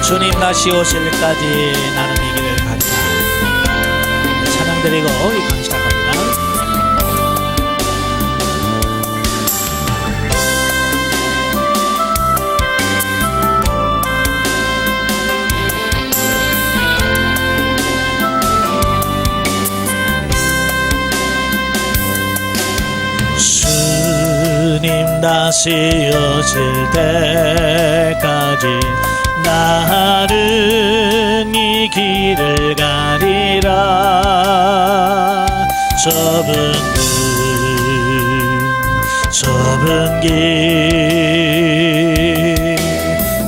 주님 다시 오실 때까지 나는 이 길을 간다. 찬양 드리고 이 강의 시작합니다. 주님 다시 오실 때까지 나는 이 길을 가리라. 좁은 길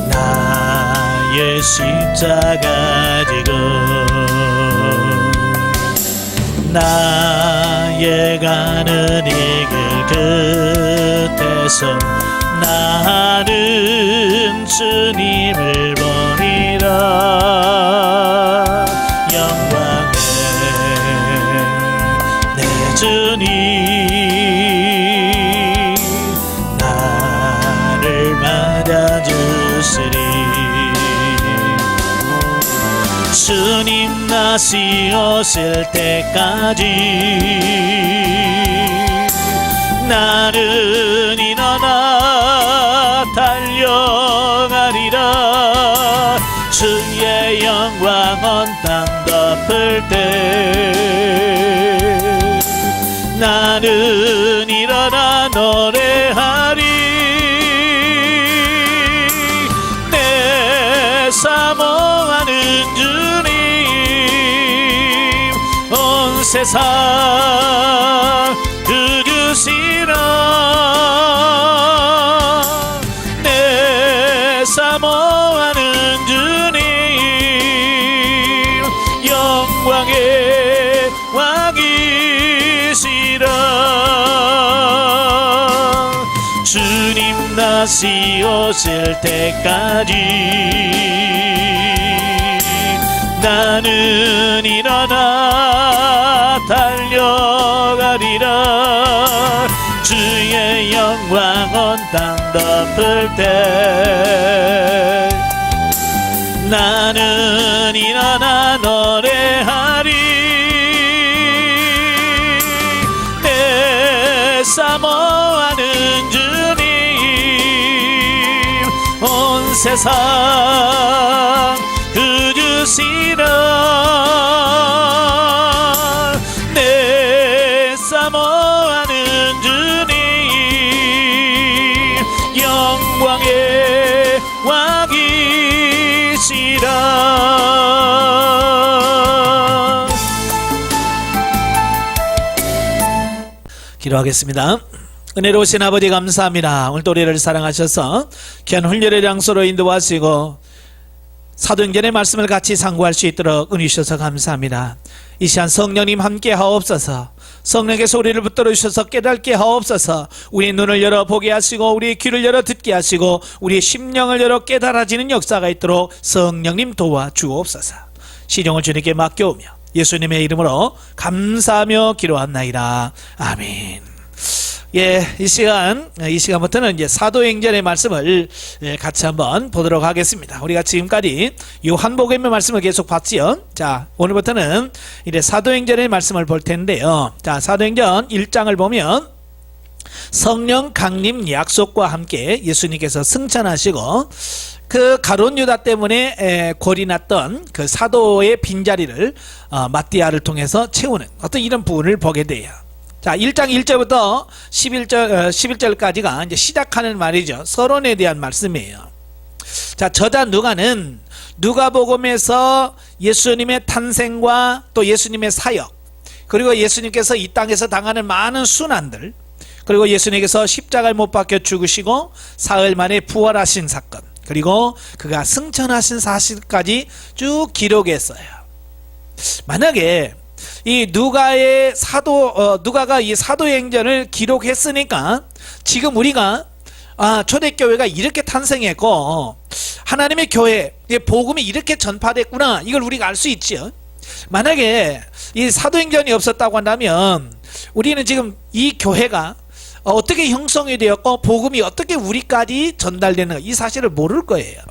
나의 십자가 지고 나의 가는 이 길 끝에서 나는 주님을 보리라. 영광의 내 주님 나를 맞아주시리. 주님 다시 오실 때까지 나는 일어나 달려가리라. 주의 영광 온 땅 덮을 때 나는 일어나 노래하리. 내 사모하는 주님 온 세상 주시라. 내 사모하는 주님 영광의 왕이시라. 주님 다시 오실 때까지 나는 일어나 달려가리라. 주의 영광 온 땅 덮을 때 나는 일어나 노래하리. 내 사모하는 주님 온 세상 주시라. 내 사모하는 주님 영광의 왕이시라. 기도하겠습니다. 은혜로우신 아버지 감사합니다. 오늘도 우리를 사랑하셔서 귀한 훈련의 장소로 인도하시고 사도행전의 말씀을 같이 상고할 수 있도록 은혜 주셔서 감사합니다. 이 시간 성령님 함께 하옵소서. 성령께서 우리를 붙들어 주셔서 깨닫게 하옵소서. 우리의 눈을 열어 보게 하시고 우리의 귀를 열어 듣게 하시고 우리의 심령을 열어 깨달아지는 역사가 있도록 성령님 도와주옵소서. 시종을 주님께 맡겨오며 예수님의 이름으로 감사하며 기도하나이다. 아멘. 예, 이 시간부터는 이제 사도행전의 말씀을 같이 한번 보도록 하겠습니다. 우리가 지금까지 요한복음의 말씀을 계속 봤지요. 자, 오늘부터는 이제 사도행전의 말씀을 볼 텐데요. 자, 사도행전 1장을 보면 성령 강림 약속과 함께 예수님께서 승천하시고 그 가룟 유다 때문에 골이 났던 그 사도의 빈자리를 마띠아를 통해서 채우는 어떤 이런 부분을 보게 돼요. 자, 1장 1절부터 11절까지가 이제 시작하는 말이죠. 서론에 대한 말씀이에요. 자, 저자 누가는 누가복음에서 예수님의 탄생과 또 예수님의 사역, 그리고 예수님께서 이 땅에서 당하는 많은 순환들, 그리고 예수님께서 십자가에 못 박혀 죽으시고 사흘 만에 부활하신 사건, 그리고 그가 승천하신 사실까지 쭉 기록했어요. 만약에 이 누가가 이 사도행전을 기록했으니까 지금 우리가 초대교회가 이렇게 탄생했고 하나님의 교회 복음이 이렇게 전파됐구나, 이걸 우리가 알 수 있지요. 만약에 이 사도행전이 없었다고 한다면 우리는 지금 이 교회가 어떻게 형성이 되었고 복음이 어떻게 우리까지 전달되는 이 사실을 모를 거예요.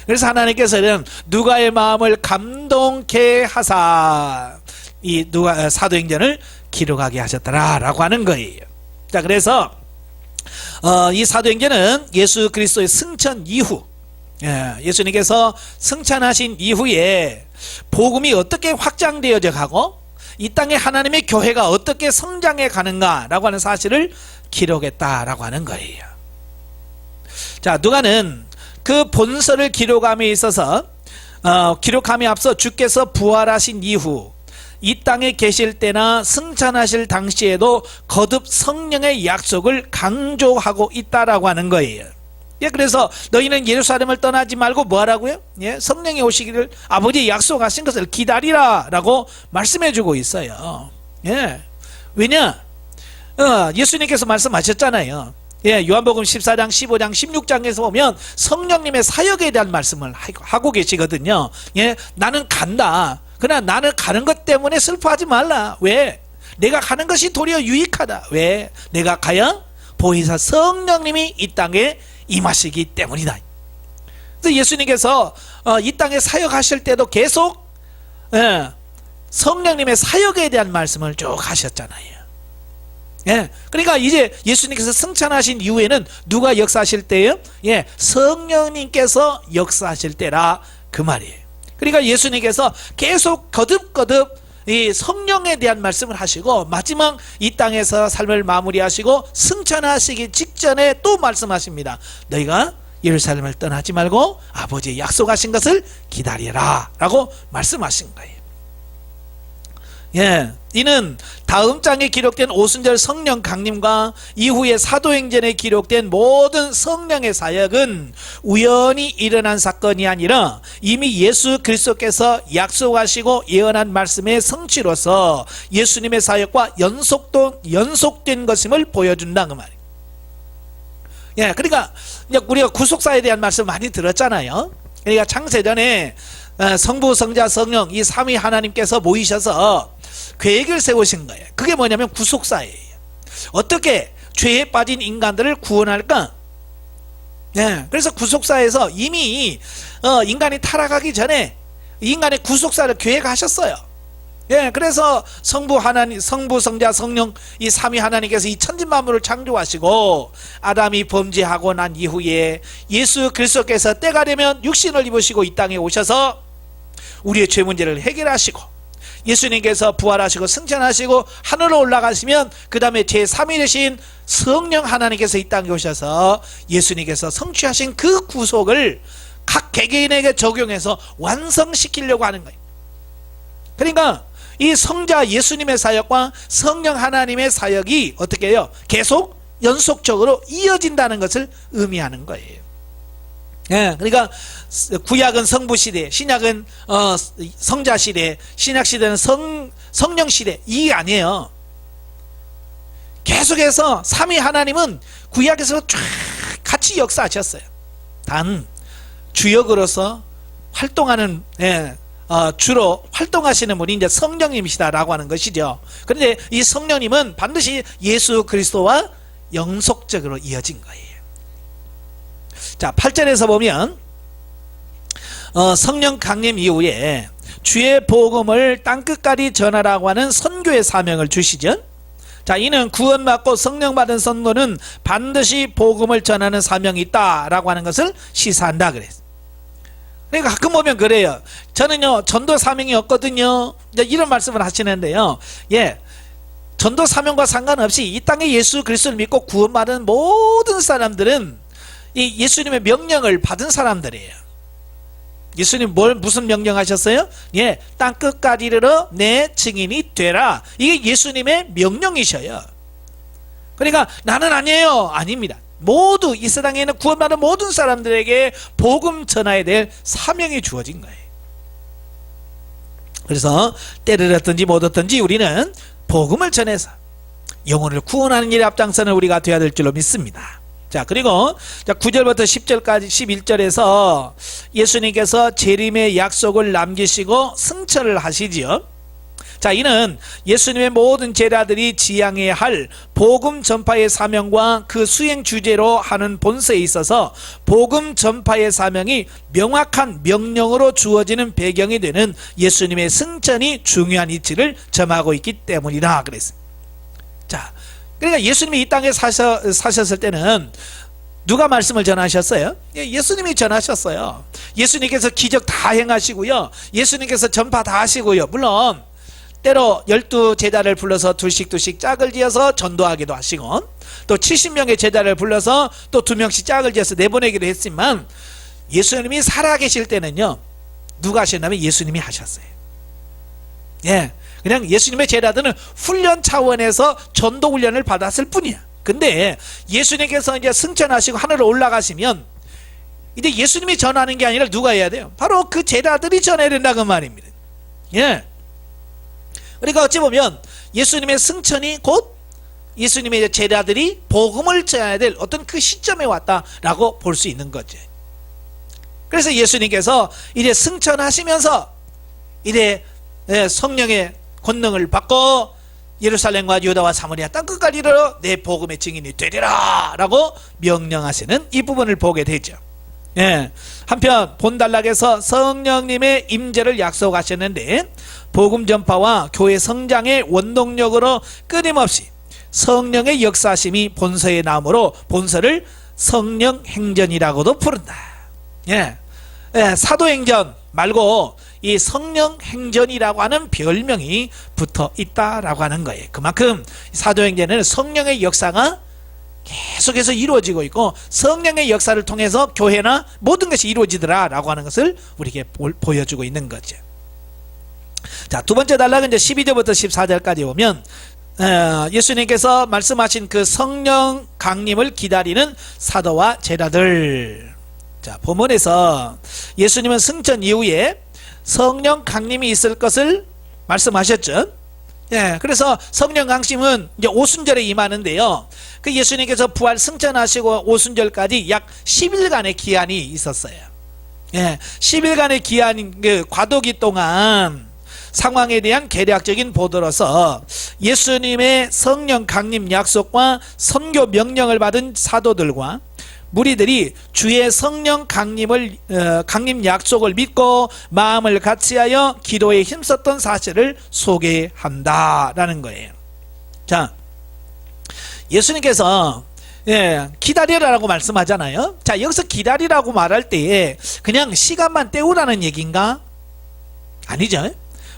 그래서 하나님께서는 누가의 마음을 감동케 하사 이 누가 사도행전을 기록하게 하셨더라라고 하는 거예요. 자, 그래서 이 사도행전은 예수 그리스도의 승천 이후, 예수님께서 승천하신 이후에 복음이 어떻게 확장되어져 가고 이 땅에 하나님의 교회가 어떻게 성장해 가는가라고 하는 사실을 기록했다라고 하는 거예요. 자, 누가는 그 본서를 기록함에 있어서 기록함에 앞서 주께서 부활하신 이후 이 땅에 계실 때나 승천하실 당시에도 거듭 성령의 약속을 강조하고 있다라고 하는 거예요. 예, 그래서 너희는 예루살렘을 떠나지 말고 뭐 하라고요? 예, 성령이 오시기를 아버지 약속하신 것을 기다리라 라고 말씀해 주고 있어요. 예, 왜냐? 예수님께서 말씀하셨잖아요. 예, 요한복음 14장, 15장, 16장에서 보면 성령님의 사역에 대한 말씀을 하고 계시거든요. 예, 나는 간다. 그러나 나는 가는 것 때문에 슬퍼하지 말라. 왜? 내가 가는 것이 도리어 유익하다. 왜? 내가 가야 보혜사 성령님이 이 땅에 임하시기 때문이다. 그래서 예수님께서 이 땅에 사역하실 때도 계속 성령님의 사역에 대한 말씀을 쭉 하셨잖아요. 예, 그러니까 이제 예수님께서 승천하신 이후에는 누가 역사하실 때예요? 예, 성령님께서 역사하실 때라 그 말이에요. 그러니까 예수님께서 계속 거듭거듭 이 성령에 대한 말씀을 하시고 마지막 이 땅에서 삶을 마무리하시고 승천하시기 직전에 또 말씀하십니다. 너희가 예루살렘을 떠나지 말고 아버지의 약속하신 것을 기다리라 라고 말씀하신 거예요. 예, 이는 다음 장에 기록된 오순절 성령 강림과 이후에 사도행전에 기록된 모든 성령의 사역은 우연히 일어난 사건이 아니라 이미 예수 그리스도께서 약속하시고 예언한 말씀의 성취로서 예수님의 사역과 연속된 것임을 보여준다 그 말이에요. 예, 그러니까 우리가 구속사에 대한 말씀 많이 들었잖아요. 그러니까 창세전에 성부, 성자, 성령 이 삼위 하나님께서 모이셔서 계획을 세우신 거예요. 그게 뭐냐면 구속사예요. 어떻게 죄에 빠진 인간들을 구원할까? 네, 그래서 구속사에서 이미 인간이 타락하기 전에 인간의 구속사를 계획하셨어요. 예, 그래서 성부 하나님, 성부, 성자, 성령 이 삼위 하나님께서 이 천지만물을 창조하시고 아담이 범죄하고 난 이후에 예수 그리스도께서 때가 되면 육신을 입으시고 이 땅에 오셔서 우리의 죄 문제를 해결하시고 예수님께서 부활하시고 승천하시고 하늘로 올라가시면 그 다음에 제3위 되신 성령 하나님께서 이 땅에 오셔서 예수님께서 성취하신 그 구속을 각 개개인에게 적용해서 완성시키려고 하는 거예요. 그러니까 이 성자 예수님의 사역과 성령 하나님의 사역이 어떻게 해요? 계속 연속적으로 이어진다는 것을 의미하는 거예요. 예, 그러니까 구약은 성부 시대, 신약은 성자 시대, 신약 시대는 성령 시대 이게 아니에요. 계속해서 삼위 하나님은 구약에서 쫙 같이 역사하셨어요. 단 주역으로서 활동하는 주로 활동하시는 분이 이제 성령님이시다라고 하는 것이죠. 그런데 이 성령님은 반드시 예수 그리스도와 영속적으로 이어진 거예요. 자, 8절에서 보면 성령 강림 이후에 주의 복음을 땅끝까지 전하라고 하는 선교의 사명을 주시죠. 자, 이는 구원받고 성령 받은 성도는 반드시 복음을 전하는 사명이 있다라고 하는 것을 시사한다 그랬어요. 그러니까 가끔 보면 그래요. 저는요 전도 사명이 없거든요. 이런 말씀을 하시는데요. 예, 전도 사명과 상관없이 이 땅에 예수 그리스도를 믿고 구원받은 모든 사람들은 이 예수님의 명령을 받은 사람들이에요. 예수님 무슨 명령하셨어요? 예, 땅 끝까지 이르러 내 증인이 되라. 이게 예수님의 명령이셔요. 그러니까 나는 아니에요. 아닙니다. 모두 이 세상에는 구원받은 모든 사람들에게 복음 전하에 대해 사명이 주어진 거예요. 그래서 때를 얻든지 못 얻든지 우리는 복음을 전해서 영혼을 구원하는 일에 앞장서는 우리가 되어야 될 줄로 믿습니다. 자, 그리고 9절부터 10절까지 11절에서 예수님께서 재림의 약속을 남기시고 승천을 하시지요. 자, 이는 예수님의 모든 제자들이 지향해야 할 복음 전파의 사명과 그 수행 주제로 하는 본세에 있어서 복음 전파의 사명이 명확한 명령으로 주어지는 배경이 되는 예수님의 승천이 중요한 이치를 점하고 있기 때문이다 그랬어요. 자, 그러니까 예수님이 이 땅에 사셨을 때는 누가 말씀을 전하셨어요? 예수님이 전하셨어요. 예수님께서 기적 다 행하시고요, 예수님께서 전파 다 하시고요, 물론 때로 12 제자를 불러서 둘씩 짝을 지어서 전도하기도 하시고, 또 70명의 제자를 불러서 또 2명씩 짝을 지어서 내보내기도 했지만, 예수님이 살아계실 때는요, 누가 하셨냐면 예수님이 하셨어요. 예, 그냥 예수님의 제자들은 훈련 차원에서 전도 훈련을 받았을 뿐이야. 근데 예수님께서 이제 승천하시고 하늘로 올라가시면 이제 예수님이 전하는 게 아니라 누가 해야 돼요? 바로 그 제자들이 전해야 된다 그 말입니다. 예. 그러니까 어찌 보면 예수님의 승천이 곧 예수님의 제자들이 복음을 전해야 될 어떤 그 시점에 왔다라고 볼 수 있는 거죠. 그래서 예수님께서 이제 승천하시면서 이제 성령의 권능을 받고 예루살렘과 유다와 사마리아 땅끝까지 이르러 내 복음의 증인이 되리라 라고 명령하시는 이 부분을 보게 되죠. 예. 한편 본단락에서 성령님의 임재를 약속하셨는데, 복음 전파와 교회 성장의 원동력으로 끊임없이 성령의 역사심이 본서에 나오므로 본서를 성령 행전이라고도 부른다. 예. 예, 사도행전 말고 이 성령 행전이라고 하는 별명이 붙어 있다라고 하는 거예요. 그만큼 사도행전에는 성령의 역사가 계속해서 이루어지고 있고, 성령의 역사를 통해서 교회나 모든 것이 이루어지더라라고 하는 것을 우리에게 보여주고 있는 거죠. 자, 두 번째 단락은 이제 12절부터 14절까지 보면 예수님께서 말씀하신 그 성령 강림을 기다리는 사도와 제자들. 자, 본문에서 예수님은 승천 이후에 성령 강림이 있을 것을 말씀하셨죠. 예, 그래서 성령 강림은 이제 오순절에 임하는데요, 그 예수님께서 부활 승천하시고 오순절까지 약 10일간의 기한이 있었어요. 예, 10일간의 기한, 그 과도기 동안 상황에 대한 계략적인 보도로서 예수님의 성령 강림 약속과 선교 명령을 받은 사도들과 무리들이 주의 성령 강림 약속을 믿고 마음을 같이하여 기도에 힘썼던 사실을 소개한다라는 거예요. 자, 예수님께서 기다리라고 말씀하잖아요. 자, 여기서 기다리라고 말할 때에 그냥 시간만 때우라는 얘기인가? 아니죠.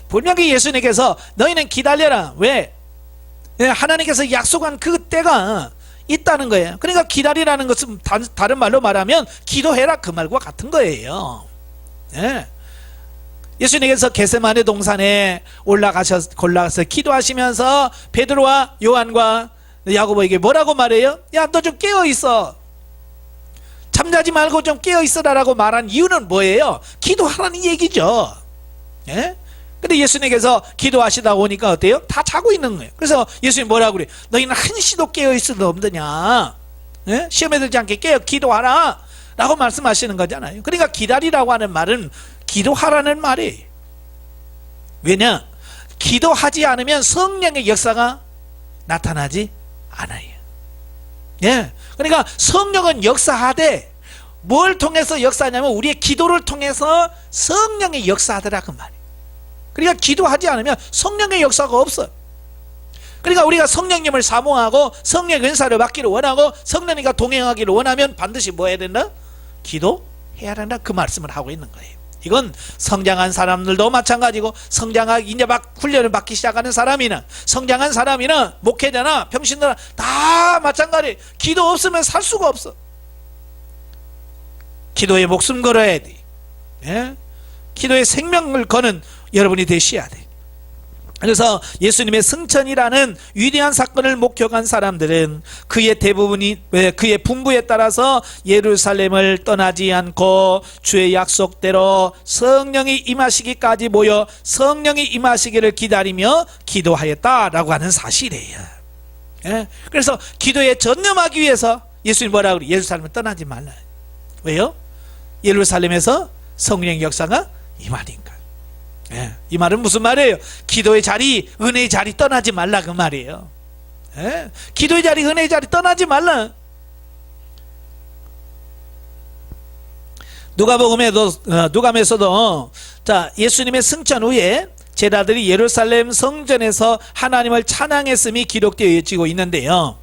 분명히 예수님께서 너희는 기다려라. 왜? 하나님께서 약속한 그 때가 있다는 거예요. 그러니까 기다리라는 것은 다른 말로 말하면 기도해라 그 말과 같은 거예요. 예. 예수님께서 겟세마네 동산에 올라가서 기도하시면서 베드로와 요한과 야고보에게 뭐라고 말해요? 야, 너 좀 깨어 있어. 잠자지 말고 좀 깨어 있어라라고 말한 이유는 뭐예요? 기도하라는 얘기죠. 예? 근데 예수님께서 기도하시다 보니까 어때요? 다 자고 있는 거예요. 그래서 예수님 뭐라고 그래? 너희는 한시도 깨어있을 수 없느냐? 예? 시험에 들지 않게 깨어 기도하라 라고 말씀하시는 거잖아요. 그러니까 기다리라고 하는 말은 기도하라는 말이에요. 왜냐? 기도하지 않으면 성령의 역사가 나타나지 않아요. 예. 그러니까 성령은 역사하되 뭘 통해서 역사하냐면 우리의 기도를 통해서 성령의 역사하더라 그 말이에요. 그러니까 기도하지 않으면 성령의 역사가 없어요. 그러니까 우리가 성령님을 사모하고 성령 은사를 받기를 원하고 성령님과 동행하기를 원하면 반드시 뭐 해야 된다? 기도해야 된다 그 말씀을 하고 있는 거예요. 이건 성장한 사람들도 마찬가지고, 성장하기 이제 막 훈련을 받기 시작하는 사람이나 성장한 사람이나 목회자나 평신도나 다 마찬가지. 기도 없으면 살 수가 없어. 기도에 목숨 걸어야 돼. 예? 기도에 생명을 거는 여러분이 되셔야 돼. 그래서 예수님의 승천이라는 위대한 사건을 목격한 사람들은 그의 그의 분부에 따라서 예루살렘을 떠나지 않고 주의 약속대로 성령이 임하시기까지 모여 성령이 임하시기를 기다리며 기도하였다라고 하는 사실이에요. 예? 그래서 기도에 전념하기 위해서 예수님 뭐라고 그래? 예루살렘을 떠나지 말라. 왜요? 예루살렘에서 성령 역사가 임하니까. 예, 이 말은 무슨 말이에요? 기도의 자리, 은혜의 자리 떠나지 말라 그 말이에요. 예, 기도의 자리, 은혜의 자리 떠나지 말라. 누가복음에서도 자, 예수님의 승천 후에 제자들이 예루살렘 성전에서 하나님을 찬양했음이 기록되어지고 있는데요.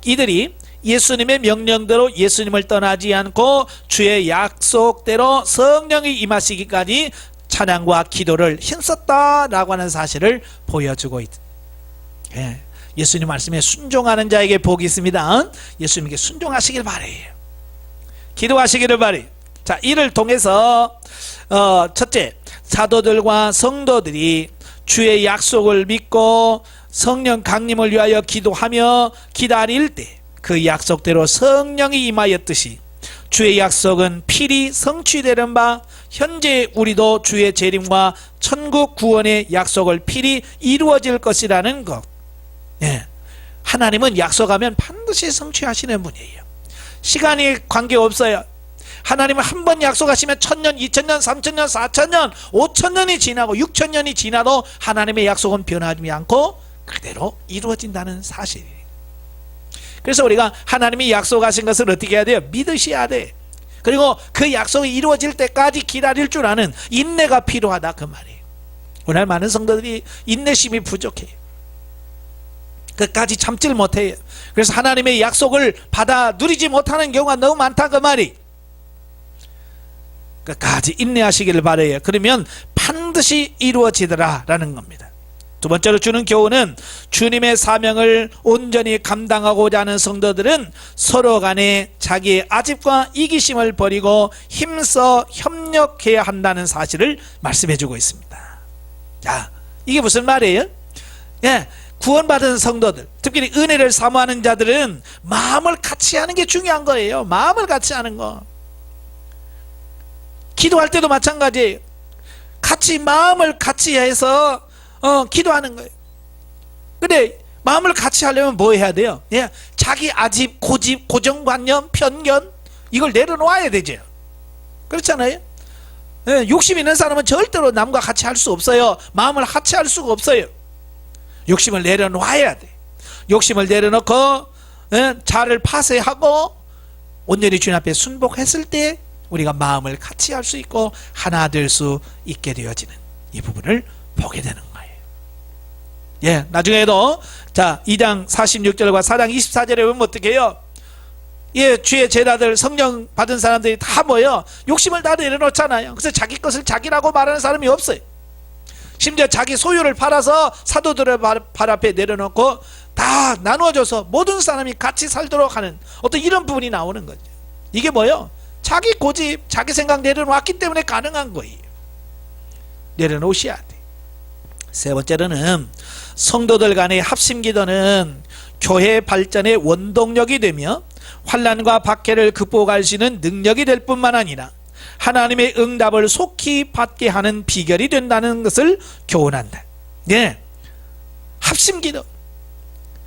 이들이 예수님의 명령대로 예수님을 떠나지 않고 주의 약속대로 성령이 임하시기까지 찬양과 기도를 힘썼다라고 하는 사실을 보여주고 있다. 예, 예수님 말씀에 순종하는 자에게 복이 있습니다. 예수님께 순종하시길 바래요. 기도하시기를 바래요. 자, 이를 통해서 첫째, 사도들과 성도들이 주의 약속을 믿고 성령 강림을 위하여 기도하며 기다릴 때 그 약속대로 성령이 임하였듯이 주의 약속은 필히 성취되는 바 현재 우리도 주의 재림과 천국 구원의 약속을 필히 이루어질 것이라는 것. 예, 하나님은 약속하면 반드시 성취하시는 분이에요. 시간이 관계없어요. 하나님은 한 번 약속하시면 1000년, 2000년, 3000년, 4000년, 5000년이 지나고 6000년이 지나도 하나님의 약속은 변하지 않고 그대로 이루어진다는 사실이에요. 그래서 우리가 하나님이 약속하신 것을 어떻게 해야 돼요? 믿으셔야 돼. 그리고 그 약속이 이루어질 때까지 기다릴 줄 아는 인내가 필요하다 그 말이에요. 오늘 많은 성도들이 인내심이 부족해요. 끝까지 참질 못해요. 그래서 하나님의 약속을 받아 누리지 못하는 경우가 너무 많다 그 말이. 끝까지 인내하시기를 바라요. 그러면 반드시 이루어지더라 라는 겁니다. 두 번째로 주는 교훈은 주님의 사명을 온전히 감당하고자 하는 성도들은 서로 간에 자기의 아집과 이기심을 버리고 힘써 협력해야 한다는 사실을 말씀해 주고 있습니다. 자, 이게 무슨 말이에요? 예, 구원받은 성도들, 특별히 은혜를 사모하는 자들은 마음을 같이 하는 게 중요한 거예요. 마음을 같이 하는 거. 기도할 때도 마찬가지예요. 같이 마음을 같이 해서 기도하는 거예요. 근데 마음을 같이 하려면 뭐 해야 돼요? 예, 자기 아집, 고집, 고정관념, 편견 이걸 내려놓아야 되죠. 그렇잖아요. 예, 욕심 있는 사람은 절대로 남과 같이 할 수 없어요. 마음을 같이 할 수가 없어요. 욕심을 내려놓아야 돼. 욕심을 내려놓고 자를 파쇄하고 온전히 주님 앞에 순복했을 때 우리가 마음을 같이 할 수 있고 하나 될 수 있게 되어지는 이 부분을 보게 되는 거예요. 예, 나중에도 자 2장 46절과 4장 24절에 보면 어떻게 해요? 예, 주의 제자들 성령 받은 사람들이 다 모여 욕심을 다 내려놓잖아요. 그래서 자기 것을 자기라고 말하는 사람이 없어요. 심지어 자기 소유를 팔아서 사도들의 발 앞에 내려놓고 다 나누어줘서 모든 사람이 같이 살도록 하는 어떤 이런 부분이 나오는 거죠. 이게 뭐예요? 자기 고집, 자기 생각 내려놓았기 때문에 가능한 거예요. 내려놓으셔야 돼. 세 번째로는 성도들 간의 합심기도는 교회 발전의 원동력이 되며 환난과 박해를 극복할 수 있는 능력이 될 뿐만 아니라 하나님의 응답을 속히 받게 하는 비결이 된다는 것을 교훈한다. 네, 합심기도.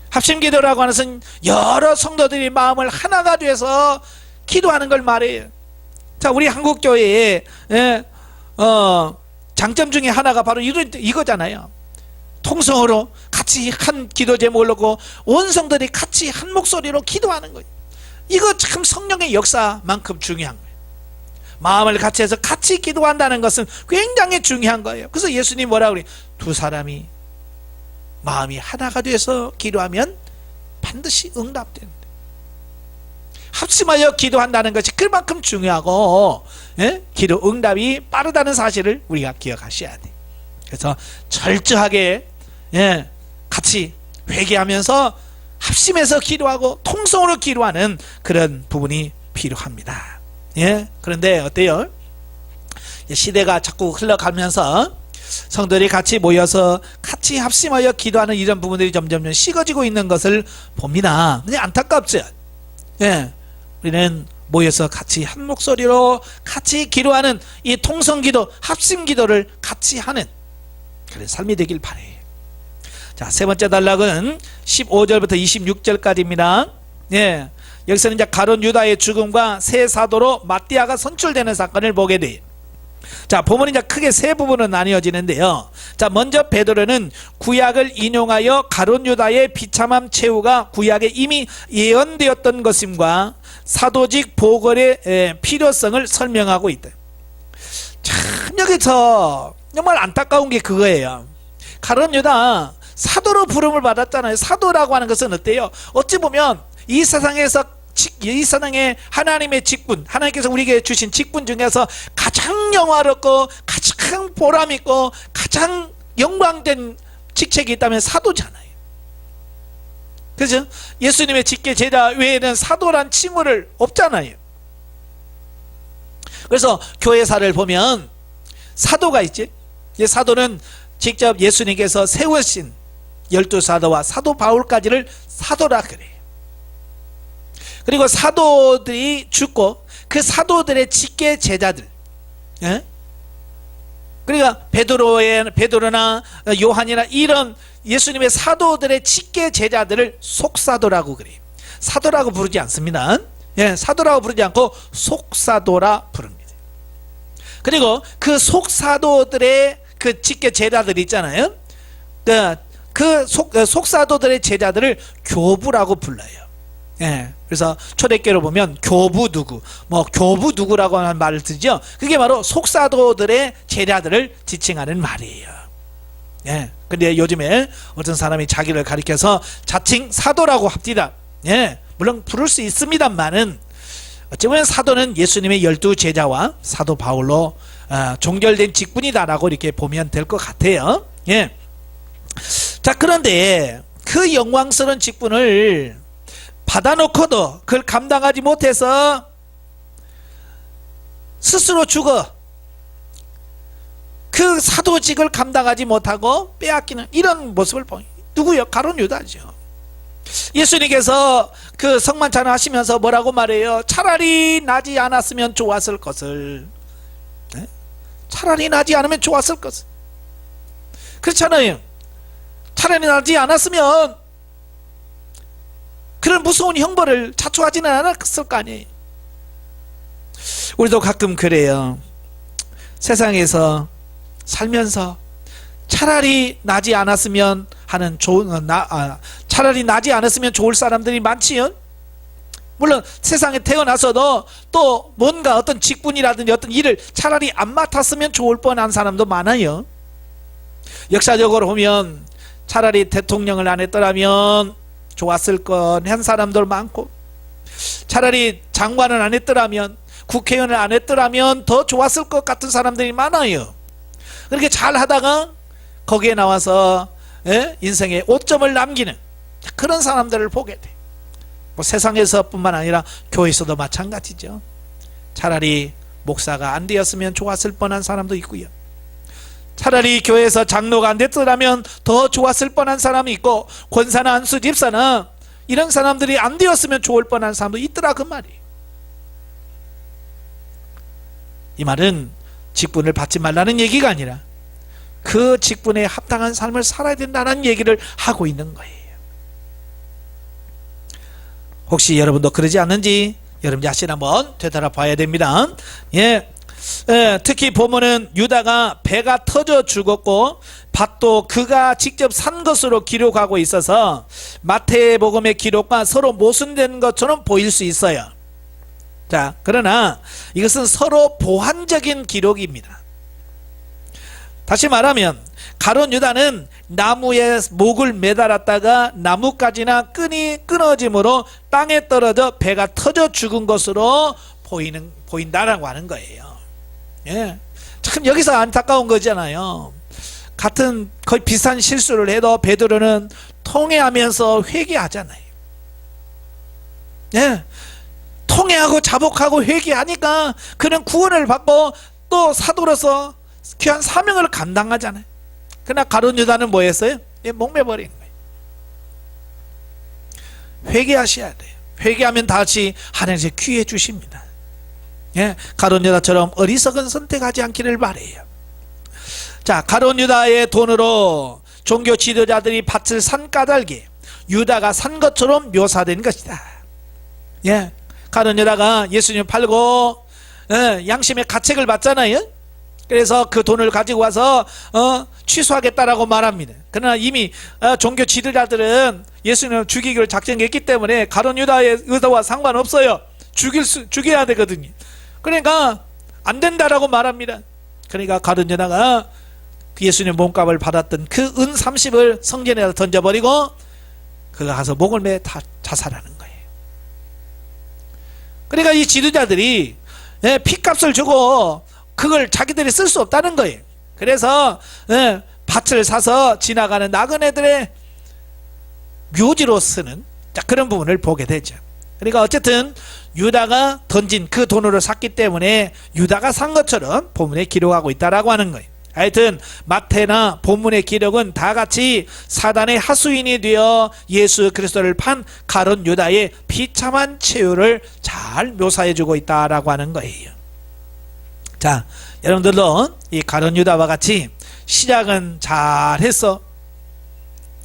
합심기도라고 하는 것은 여러 성도들이 마음을 하나가 돼서 기도하는 걸 말해요. 자, 우리 한국교회의 장점 중에 하나가 바로 이거잖아요. 통성으로 같이 한 기도 제목을 놓고 온 성도들이 같이 한 목소리로 기도하는 거예요. 이거 참 성령의 역사만큼 중요한 거예요. 마음을 같이 해서 같이 기도한다는 것은 굉장히 중요한 거예요. 그래서 예수님 뭐라 그래요? 두 사람이 마음이 하나가 돼서 기도하면 반드시 응답된다. 합심하여 기도한다는 것이 그만큼 중요하고 기도 응답이 빠르다는 사실을 우리가 기억하셔야 돼. 그래서 철저하게 같이 회개하면서 합심해서 기도하고 통성으로 기도하는 그런 부분이 필요합니다. 그런데 어때요? 시대가 자꾸 흘러가면서 성도들이 같이 모여서 같이 합심하여 기도하는 이런 부분들이 점점 식어지고 있는 것을 봅니다. 그냥 안타깝죠. 우리는 모여서 같이 한 목소리로 같이 기도하는 이 통성기도, 합심기도를 같이 하는 그런 삶이 되길 바래요. 자, 세 번째 단락은 15절부터 26절까지입니다. 여기서는 이제 가룟 유다의 죽음과 새 사도로 마띠아가 선출되는 사건을 보게 돼요. 자, 본문이 이제 크게 세 부분으로 나뉘어지는데요. 자, 먼저 베드로는 구약을 인용하여 가룟 유다의 비참함 최후가 구약에 이미 예언되었던 것임과 사도직 보궐의 필요성을 설명하고 있다. 참 여기서 정말 안타까운 게 그거예요. 가룟 유다 사도로 부름을 받았잖아요. 사도라고 하는 것은 어때요? 어찌 보면 이 세상에서 이 세상에 하나님의 직분, 하나님께서 우리에게 주신 직분 중에서 가장 영화롭고 가장 보람있고 가장 영광된 직책이 있다면 사도잖아요. 그죠? 예수님의 직계 제자 외에는 사도란 칭호를 없잖아요. 그래서 교회사를 보면 사도가 있지. 이 사도는 직접 예수님께서 세우신 12사도와 사도 바울까지를 사도라 그래요. 그리고 사도들이 죽고 그 사도들의 직계 제자들, 예? 그러니까 베드로나 요한이나 이런 예수님의 사도들의 직계 제자들을 속사도라고 그래요. 사도라고 부르지 않습니다. 예, 사도라고 부르지 않고 속사도라 부릅니다. 그리고 그 속사도들의 그 직계 제자들 있잖아요. 그 속사도들의 제자들을 교부라고 불러요. 예, 그래서 초대교로 보면 교부 누구, 교부 누구라고 하는 말을 쓰죠. 그게 바로 속사도들의 제자들을 지칭하는 말이에요. 예, 근데 요즘에 어떤 사람이 자기를 가리켜서 자칭 사도라고 합디다. 예, 물론 부를 수 있습니다만은 어찌 보면 사도는 예수님의 12제자와 사도 바울로 종결된 직분이다라고 이렇게 보면 될 것 같아요. 예. 자, 그런데 그 영광스러운 직분을 받아놓고도 그걸 감당하지 못해서 스스로 죽어 그 사도직을 감당하지 못하고 빼앗기는 이런 모습을 보니 누구요? 가룟 유다죠. 예수님께서 그 성만찬을 하시면서 뭐라고 말해요? 차라리 나지 않았으면 좋았을 것을. 네? 차라리 나지 않으면 좋았을 것을. 그렇잖아요. 차라리 나지 않았으면 그런 무서운 형벌을 자초하지는 않았을 거 아니에요. 우리도 가끔 그래요. 세상에서 살면서 차라리 나지 않았으면 하는 차라리 나지 않았으면 좋을 사람들이 많지요. 물론 세상에 태어나서도 또 뭔가 어떤 직분이라든지 어떤 일을 차라리 안 맡았으면 좋을 뻔한 사람도 많아요. 역사적으로 보면 차라리 대통령을 안 했더라면 좋았을 뻔한 사람들 많고, 차라리 장관을 안 했더라면, 국회의원을 안 했더라면 더 좋았을 것 같은 사람들이 많아요. 그렇게 잘 하다가 거기에 나와서 인생에 오점을 남기는 그런 사람들을 보게 돼. 세상에서 뿐만 아니라 교회에서도 마찬가지죠. 차라리 목사가 안 되었으면 좋았을 뻔한 사람도 있고요. 차라리 교회에서 장로가 안 됐더라면 더 좋았을 뻔한 사람이 있고, 권사나 안수 집사나 이런 사람들이 안 되었으면 좋을 뻔한 사람도 있더라 그 말이에요. 이 말은 직분을 받지 말라는 얘기가 아니라 그 직분에 합당한 삶을 살아야 된다는 얘기를 하고 있는 거예요. 혹시 여러분도 그러지 않는지 여러분 자신 한번 되돌아봐야 됩니다. 예. 특히 보면은 유다가 배가 터져 죽었고 밭도 그가 직접 산 것으로 기록하고 있어서 마태복음의 기록과 서로 모순된 것처럼 보일 수 있어요. 자, 그러나 이것은 서로 보완적인 기록입니다. 다시 말하면 가룟 유다는 나무에 목을 매달았다가 나뭇가지나 끈이 끊어짐으로 땅에 떨어져 배가 터져 죽은 것으로 보인다라고 하는 거예요. 예. 참 여기서 안타까운 거잖아요. 같은 거의 비슷한 실수를 해도 베드로는 통회하면서 회개하잖아요. 예. 통회하고 자복하고 회개하니까 그는 구원을 받고 또 사도로서 귀한 사명을 감당하잖아요. 그러나 가룟 유다는 뭐 했어요? 예, 목매버린 거예요. 회개하셔야 돼요. 회개하면 다시 하나님께서 귀해 주십니다. 예, 가룟 유다처럼 어리석은 선택하지 않기를 바래요. 자, 가룟 유다의 돈으로 종교 지도자들이 밭을 산 까닭에 유다가 산 것처럼 묘사된 것이다. 예, 가룟 유다가 예수님 팔고 양심의 가책을 받잖아요. 그래서 그 돈을 가지고 와서 취소하겠다라고 말합니다. 그러나 이미 종교 지도자들은 예수님을 죽이기를 작정했기 때문에 가룟 유다의 의도와 상관없어요. 죽여야 되거든요. 그러니까 안 된다라고 말합니다. 그러니까 가룟 유다가 예수님 몸값을 받았던 그 은 30을 성전에다 던져버리고 그가 가서 목을 매 다 자살하는 거예요. 그러니까 이 지도자들이 피값을 주고 그걸 자기들이 쓸 수 없다는 거예요. 그래서 밭을 사서 지나가는 나그네들의 묘지로 쓰는 그런 부분을 보게 되죠. 그러니까 어쨌든 유다가 던진 그 돈으로 샀기 때문에 유다가 산 것처럼 본문에 기록하고 있다라고 하는 거예요. 하여튼 마태나 본문의 기록은 다 같이 사단의 하수인이 되어 예수 그리스도를 판 가룟 유다의 비참한 최후를 잘 묘사해주고 있다라고 하는 거예요. 자, 여러분들도 이 가룟 유다와 같이 시작은 잘했어.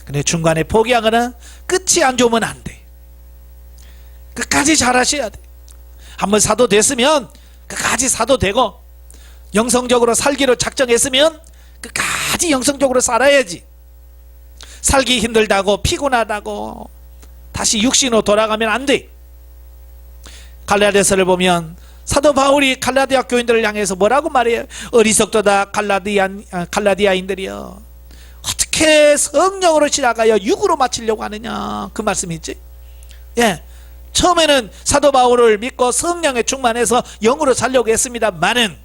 근데 중간에 포기하거나 끝이 안 좋으면 안 돼. 끝까지 잘하셔야 돼. 한번 사도 됐으면 끝까지 사도 되고, 영성적으로 살기로 작정했으면 끝까지 영성적으로 살아야지. 살기 힘들다고 피곤하다고 다시 육신으로 돌아가면 안 돼. 갈라디아서를 보면 사도 바울이 갈라디아 교인들을 향해서 뭐라고 말해요? 어리석도다 갈라디아인들이여, 어떻게 성령으로 시작하여 육으로 마치려고 하느냐, 그 말씀이 있지. 예, 처음에는 사도 바울을 믿고 성령에 충만해서 영으로 살려고 했습니다만은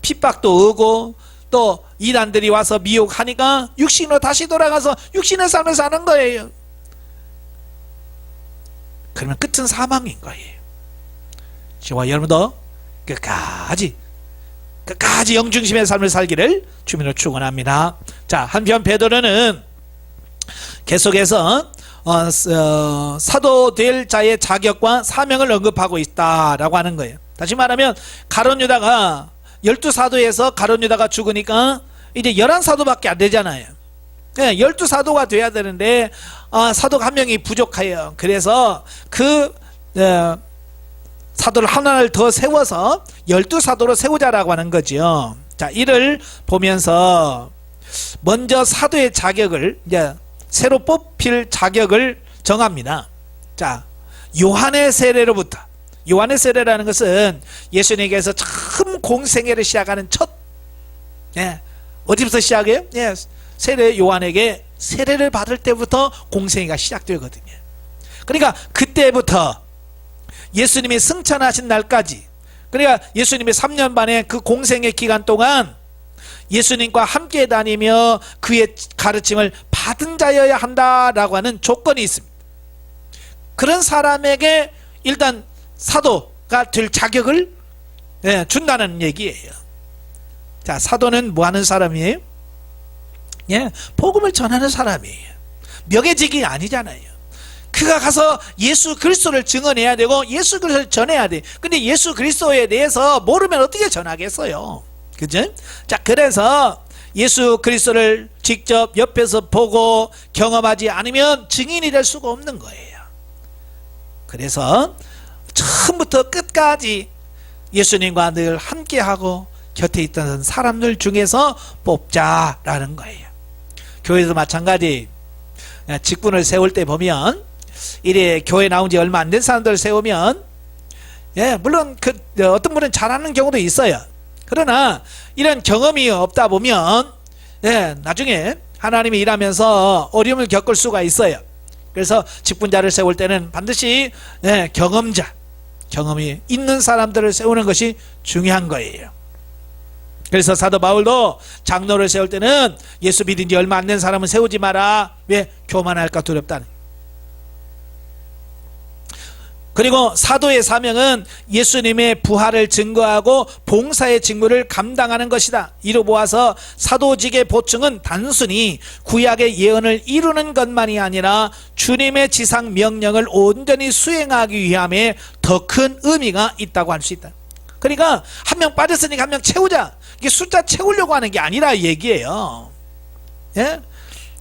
핍박도 오고 또 이단들이 와서 미혹하니까 육신으로 다시 돌아가서 육신의 삶을 사는 거예요. 그러면 끝은 사망인 거예요. 저와 여러분도 끝까지 영중심의 삶을 살기를 주민으로 축원합니다. 자, 한편 베드로는 계속해서 사도 될 자의 자격과 사명을 언급하고 있다라고 하는 거예요. 다시 말하면 가룟 유다가 12사도에서 가룟 유다가 죽으니까 이제 11사도밖에 안 되잖아요. 12사도가 돼야 되는데 사도가 한 명이 부족해요. 그래서 그 사도를 하나를 더 세워서 12사도로 세우자라고 하는 거죠. 자, 이를 보면서 먼저 사도의 자격을 이제 새로 뽑힐 자격을 정합니다. 자, 요한의 세례로부터, 요한의 세례라는 것은 예수님께서 처음 공생애를 시작하는 첫, 어디부터 시작해요? 세례 요한에게 세례를 받을 때부터 공생애가 시작되거든요. 그러니까 그때부터 예수님이 승천하신 날까지, 그러니까 예수님이 3년 반의 그 공생애 기간 동안 예수님과 함께 다니며 그의 가르침을 받은 자여야 한다라고 하는 조건이 있습니다. 그런 사람에게 일단 사도가 될 자격을 준다는 얘기예요. 자, 사도는 뭐 하는 사람이에요? 복음을 전하는 사람이에요. 명예직이 아니잖아요. 그가 가서 예수 그리스도를 증언해야 되고 예수 그리스도를 전해야 돼. 근데 예수 그리스도에 대해서 모르면 어떻게 전하겠어요? 그죠? 자, 그래서 예수 그리스도를 직접 옆에서 보고 경험하지 않으면 증인이 될 수가 없는 거예요. 그래서 처음부터 끝까지 예수님과 늘 함께하고 곁에 있던 사람들 중에서 뽑자라는 거예요. 교회도 마찬가지. 직분을 세울 때 보면 이래 교회 나온 지 얼마 안 된 사람들을 세우면 물론 어떤 분은 잘하는 경우도 있어요. 그러나 이런 경험이 없다 보면 나중에 하나님이 일하면서 어려움을 겪을 수가 있어요. 그래서 직분자를 세울 때는 반드시 경험이 있는 사람들을 세우는 것이 중요한 거예요. 그래서 사도 바울도 장로를 세울 때는 예수 믿은 지 얼마 안 된 사람은 세우지 마라. 왜? 교만할까 두렵다는. 그리고 사도의 사명은 예수님의 부활을 증거하고 봉사의 직무를 감당하는 것이다. 이로 보아서 사도직의 보충은 단순히 구약의 예언을 이루는 것만이 아니라 주님의 지상 명령을 온전히 수행하기 위함에 더 큰 의미가 있다고 할 수 있다. 그러니까 한 명 빠졌으니까 한 명 채우자, 이게 숫자 채우려고 하는 게 아니라 얘기예요.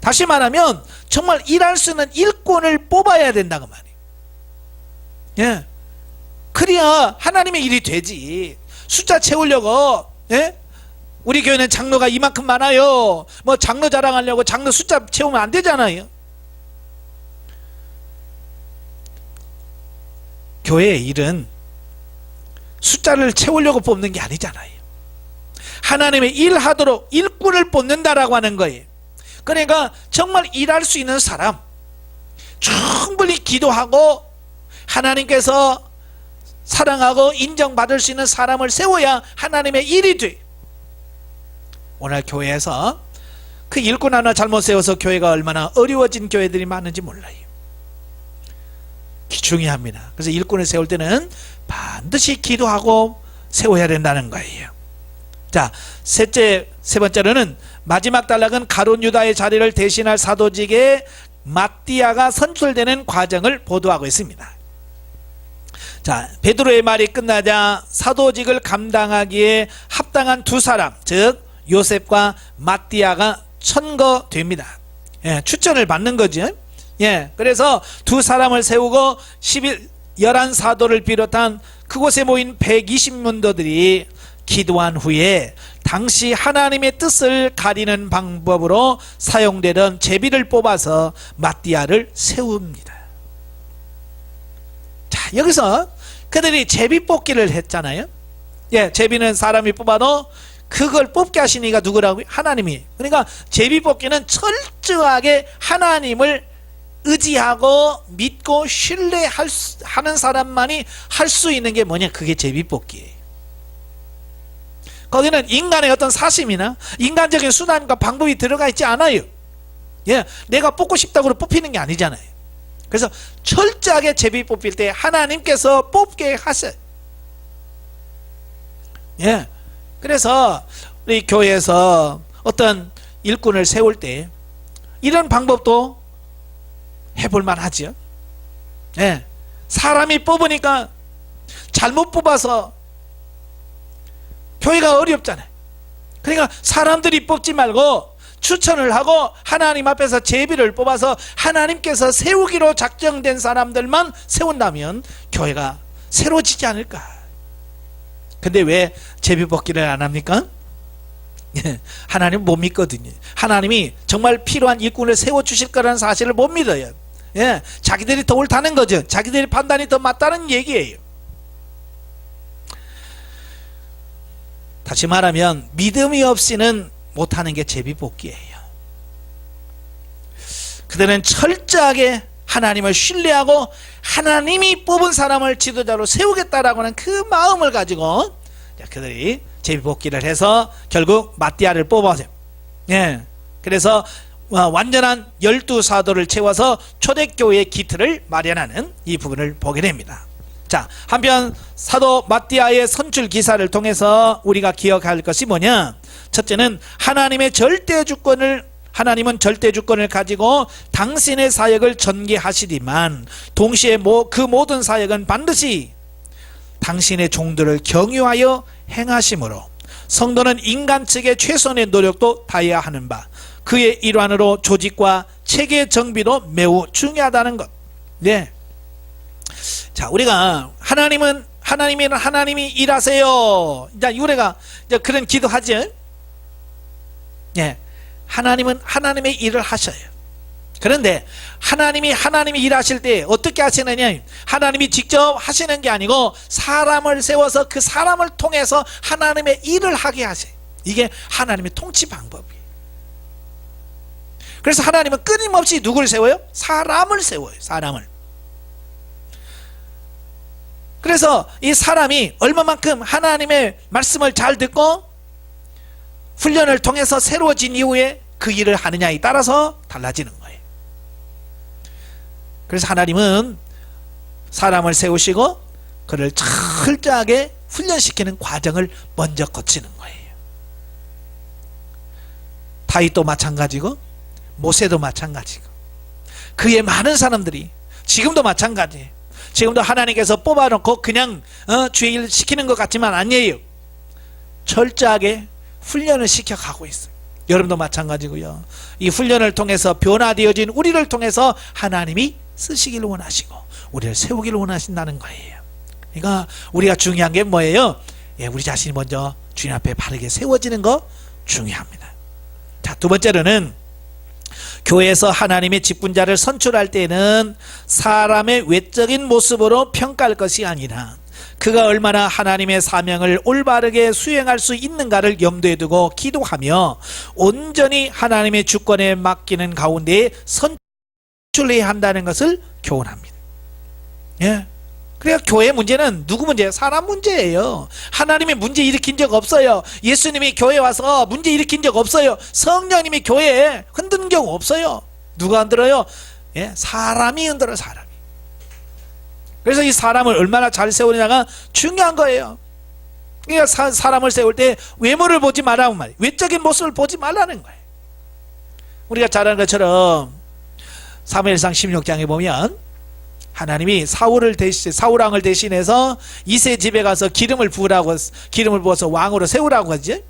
다시 말하면 정말 일할 수 있는 일꾼을 뽑아야 된다고 말이에요. 그래야 하나님의 일이 되지. 숫자 채우려고 우리 교회는 장로가 이만큼 많아요. 뭐 장로 자랑하려고 장로 숫자 채우면 안 되잖아요. 교회의 일은 숫자를 채우려고 뽑는 게 아니잖아요. 하나님의 일하도록 일꾼을 뽑는다라고 하는 거예요. 그러니까 정말 일할 수 있는 사람, 충분히 기도하고 하나님께서 사랑하고 인정받을 수 있는 사람을 세워야 하나님의 일이 돼. 오늘 교회에서 그 일꾼 하나 잘못 세워서 교회가 얼마나 어려워진 교회들이 많은지 몰라요. 중요합니다. 그래서 일꾼을 세울 때는 반드시 기도하고 세워야 된다는 거예요. 자, 세 번째로는 마지막 단락은 가룟 유다의 자리를 대신할 사도직에 마띠아가 선출되는 과정을 보도하고 있습니다. 자, 베드로의 말이 끝나자 사도직을 감당하기에 합당한 두 사람, 즉 요셉과 마띠아가 천거됩니다. 예, 추천을 받는 거죠. 예, 그래서 두 사람을 세우고 11사도를 비롯한 그곳에 모인 120문도들이 기도한 후에 당시 하나님의 뜻을 가리는 방법으로 사용되던 제비를 뽑아서 마띠아를 세웁니다. 자, 여기서 그들이 제비 뽑기를 했잖아요. 예, 제비는 사람이 뽑아도 그걸 뽑게 하신 이가 누구라고요? 하나님이. 그러니까 제비 뽑기는 철저하게 하나님을 의지하고 믿고 신뢰하는 사람만이 할 수 있는 게 뭐냐? 그게 제비 뽑기예요. 거기는 인간의 어떤 사심이나 인간적인 수단과 방법이 들어가 있지 않아요. 예, 내가 뽑고 싶다고 뽑히는 게 아니잖아요. 그래서 철저하게 제비 뽑힐 때 하나님께서 뽑게 하셔요. 예, 그래서 우리 교회에서 어떤 일꾼을 세울 때 이런 방법도 해볼만 하죠. 예, 사람이 뽑으니까 잘못 뽑아서 교회가 어렵잖아요. 그러니까 사람들이 뽑지 말고 추천을 하고 하나님 앞에서 제비를 뽑아서 하나님께서 세우기로 작정된 사람들만 세운다면 교회가 새로워지지 않을까. 근데 왜 제비 뽑기를 안 합니까? 하나님 못 믿거든요. 하나님이 정말 필요한 일꾼을 세워주실 거라는 사실을 못 믿어요. 예, 자기들이 더 옳다는 거죠. 자기들이 판단이 더 맞다는 얘기예요. 다시 말하면 믿음이 없이는 못하는 게 제비뽑기예요. 그들은 철저하게 하나님을 신뢰하고 하나님이 뽑은 사람을 지도자로 세우겠다라고 하는 그 마음을 가지고 그들이 제비뽑기를 해서 결국 마띠아를 뽑아요. 예, 그래서 완전한 12사도를 채워서 초대교회의 기틀을 마련하는 이 부분을 보게 됩니다. 자, 한편 사도 마띠아의 선출 기사를 통해서 우리가 기억할 것이 뭐냐? 첫째는 하나님은 절대 주권을 가지고 당신의 사역을 전개하시지만 동시에 그 모든 사역은 반드시 당신의 종들을 경유하여 행하심으로 성도는 인간 측의 최선의 노력도 다해야 하는 바, 그의 일환으로 조직과 체계 정비도 매우 중요하다는 것. 네. 자, 우리가 하나님이 일하세요. 자, 우리가 그런 기도하죠. 예, 하나님은 하나님의 일을 하셔요. 그런데 하나님이 일하실 때 어떻게 하시느냐? 하나님이 직접 하시는 게 아니고 사람을 세워서 그 사람을 통해서 하나님의 일을 하게 하세요. 이게 하나님의 통치 방법이에요. 그래서 하나님은 끊임없이 누구를 세워요? 사람을 세워요. 사람을. 그래서 이 사람이 얼마만큼 하나님의 말씀을 잘 듣고 훈련을 통해서 새로워진 이후에 그 일을 하느냐에 따라서 달라지는 거예요. 그래서 하나님은 사람을 세우시고 그를 철저하게 훈련시키는 과정을 먼저 거치는 거예요. 다윗도 마찬가지고 모세도 마찬가지고 그의 많은 사람들이 지금도 마찬가지예요. 지금도 하나님께서 뽑아놓고 그냥 주의 일 시키는 것 같지만 아니에요. 철저하게 훈련을 시켜가고 있어요. 여러분도 마찬가지고요. 이 훈련을 통해서 변화되어진 우리를 통해서 하나님이 쓰시기를 원하시고 우리를 세우기를 원하신다는 거예요. 그러니까 우리가 중요한 게 뭐예요? 예, 우리 자신이 먼저 주님 앞에 바르게 세워지는 거 중요합니다. 자, 두 번째로는 교회에서 하나님의 직분자를 선출할 때는 사람의 외적인 모습으로 평가할 것이 아니라 그가 얼마나 하나님의 사명을 올바르게 수행할 수 있는가를 염두에 두고 기도하며 온전히 하나님의 주권에 맡기는 가운데 선출해야 한다는 것을 교훈합니다. 예. 그러니까 교회 문제는 누구 문제예요? 사람 문제예요. 하나님의 문제 일으킨 적 없어요. 예수님이 교회에 와서 문제 일으킨 적 없어요. 성령님이 교회에 흔든 경우 없어요. 누가 흔들어요? 예, 사람이 흔들어요. 사람이. 그래서 이 사람을 얼마나 잘 세우느냐가 중요한 거예요. 그러니까 사람을 세울 때 외모를 보지 말라는 말이에요. 외적인 모습을 보지 말라는 거예요. 우리가 잘 아는 것처럼 사무엘상 16장에 보면 하나님이 사울왕을 대신해서 이세 집에 가서 기름을 부어서 왕으로 세우라고 하지.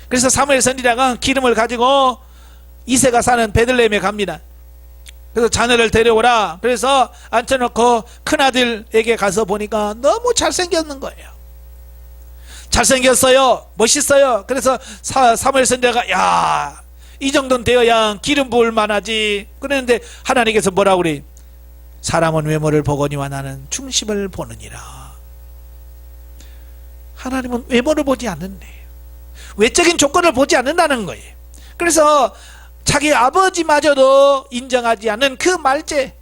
그래서 사무엘 선지자가 기름을 가지고 이세가 사는 베들레헴에 갑니다. 그래서 자녀를 데려오라. 그래서 앉혀놓고 큰아들에게 가서 보니까 너무 잘생겼는 거예요. 잘생겼어요. 멋있어요. 그래서 사무엘 선지자가 야, 이 정도는 되어야 기름 부을 만하지. 그랬는데 하나님께서 뭐라고 그래? 사람은 외모를 보거니와 나는 중심을 보느니라. 하나님은 외모를 보지 않는데 외적인 조건을 보지 않는다는 거예요. 그래서 자기 아버지마저도 인정하지 않는 그 말제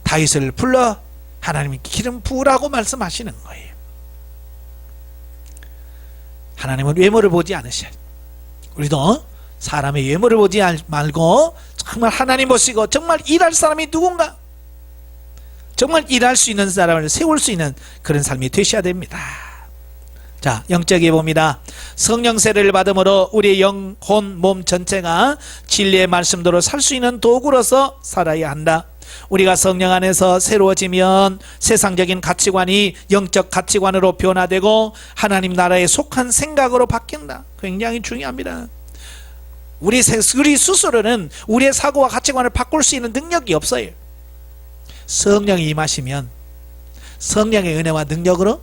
다윗을 불러 하나님이 기름 부으라고 말씀하시는 거예요. 하나님은 외모를 보지 않으셔요. 우리도 사람의 외모를 보지 말고 정말 하나님 보시고 정말 일할 사람이 누군가, 정말 일할 수 있는 사람을 세울 수 있는 그런 삶이 되셔야 됩니다. 자, 영적에 봅니다. 성령 세례를 받음으로 우리의 영, 혼, 몸 전체가 진리의 말씀대로 살 수 있는 도구로서 살아야 한다. 우리가 성령 안에서 새로워지면 세상적인 가치관이 영적 가치관으로 변화되고 하나님 나라에 속한 생각으로 바뀐다. 굉장히 중요합니다. 우리 스스로는 우리의 사고와 가치관을 바꿀 수 있는 능력이 없어요. 성령이 임하시면 성령의 은혜와 능력으로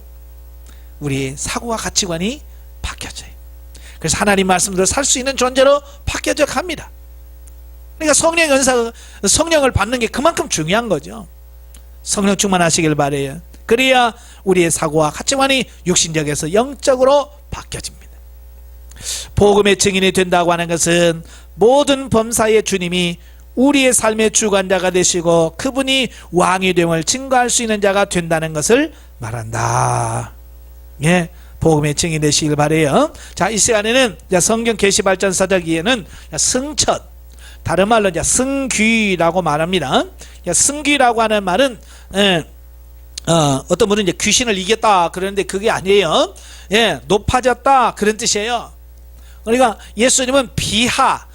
우리의 사고와 가치관이 바뀌어져요. 그래서 하나님 말씀대로 살 수 있는 존재로 바뀌어져 갑니다. 그러니까 성령을 받는 게 그만큼 중요한 거죠. 성령 충만하시길 바라요. 그래야 우리의 사고와 가치관이 육신적에서 영적으로 바뀌어집니다. 복음의 증인이 된다고 하는 것은 모든 범사의 주님이 우리의 삶의 주관자가 되시고 그분이 왕이 됨을 증거할 수 있는 자가 된다는 것을 말한다. 예, 복음의 증인이 되시길 바라요. 자, 이 시간에는 성경 계시발전서적에는 승천, 다른 말로 승귀라고 말합니다. 승귀라고 하는 말은 어떤 분은 이제 귀신을 이겼다 그러는데 그게 아니에요. 예, 높아졌다 그런 뜻이에요. 그러니까 예수님은 비하,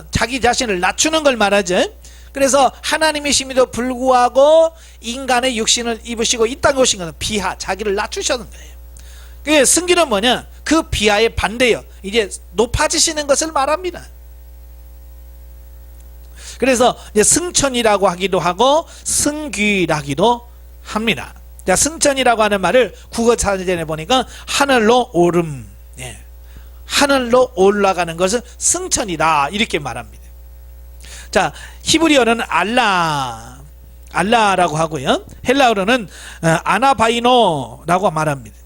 자기 자신을 낮추는 걸 말하죠. 그래서 하나님이심에도 불구하고 인간의 육신을 입으시고 이 땅에 오신 것은 비하, 자기를 낮추시는 거예요. 그 승기는 뭐냐? 그 비하의 반대예요. 이제 높아지시는 것을 말합니다. 그래서 이제 승천이라고 하기도 하고 승귀라기도 합니다. 자, 승천이라고 하는 말을 국어 사전에 보니까 하늘로 오름, 예, 하늘로 올라가는 것은 승천이다 이렇게 말합니다. 자, 히브리어는 알라라고 하고요, 헬라어로는 아나바이노라고 말합니다.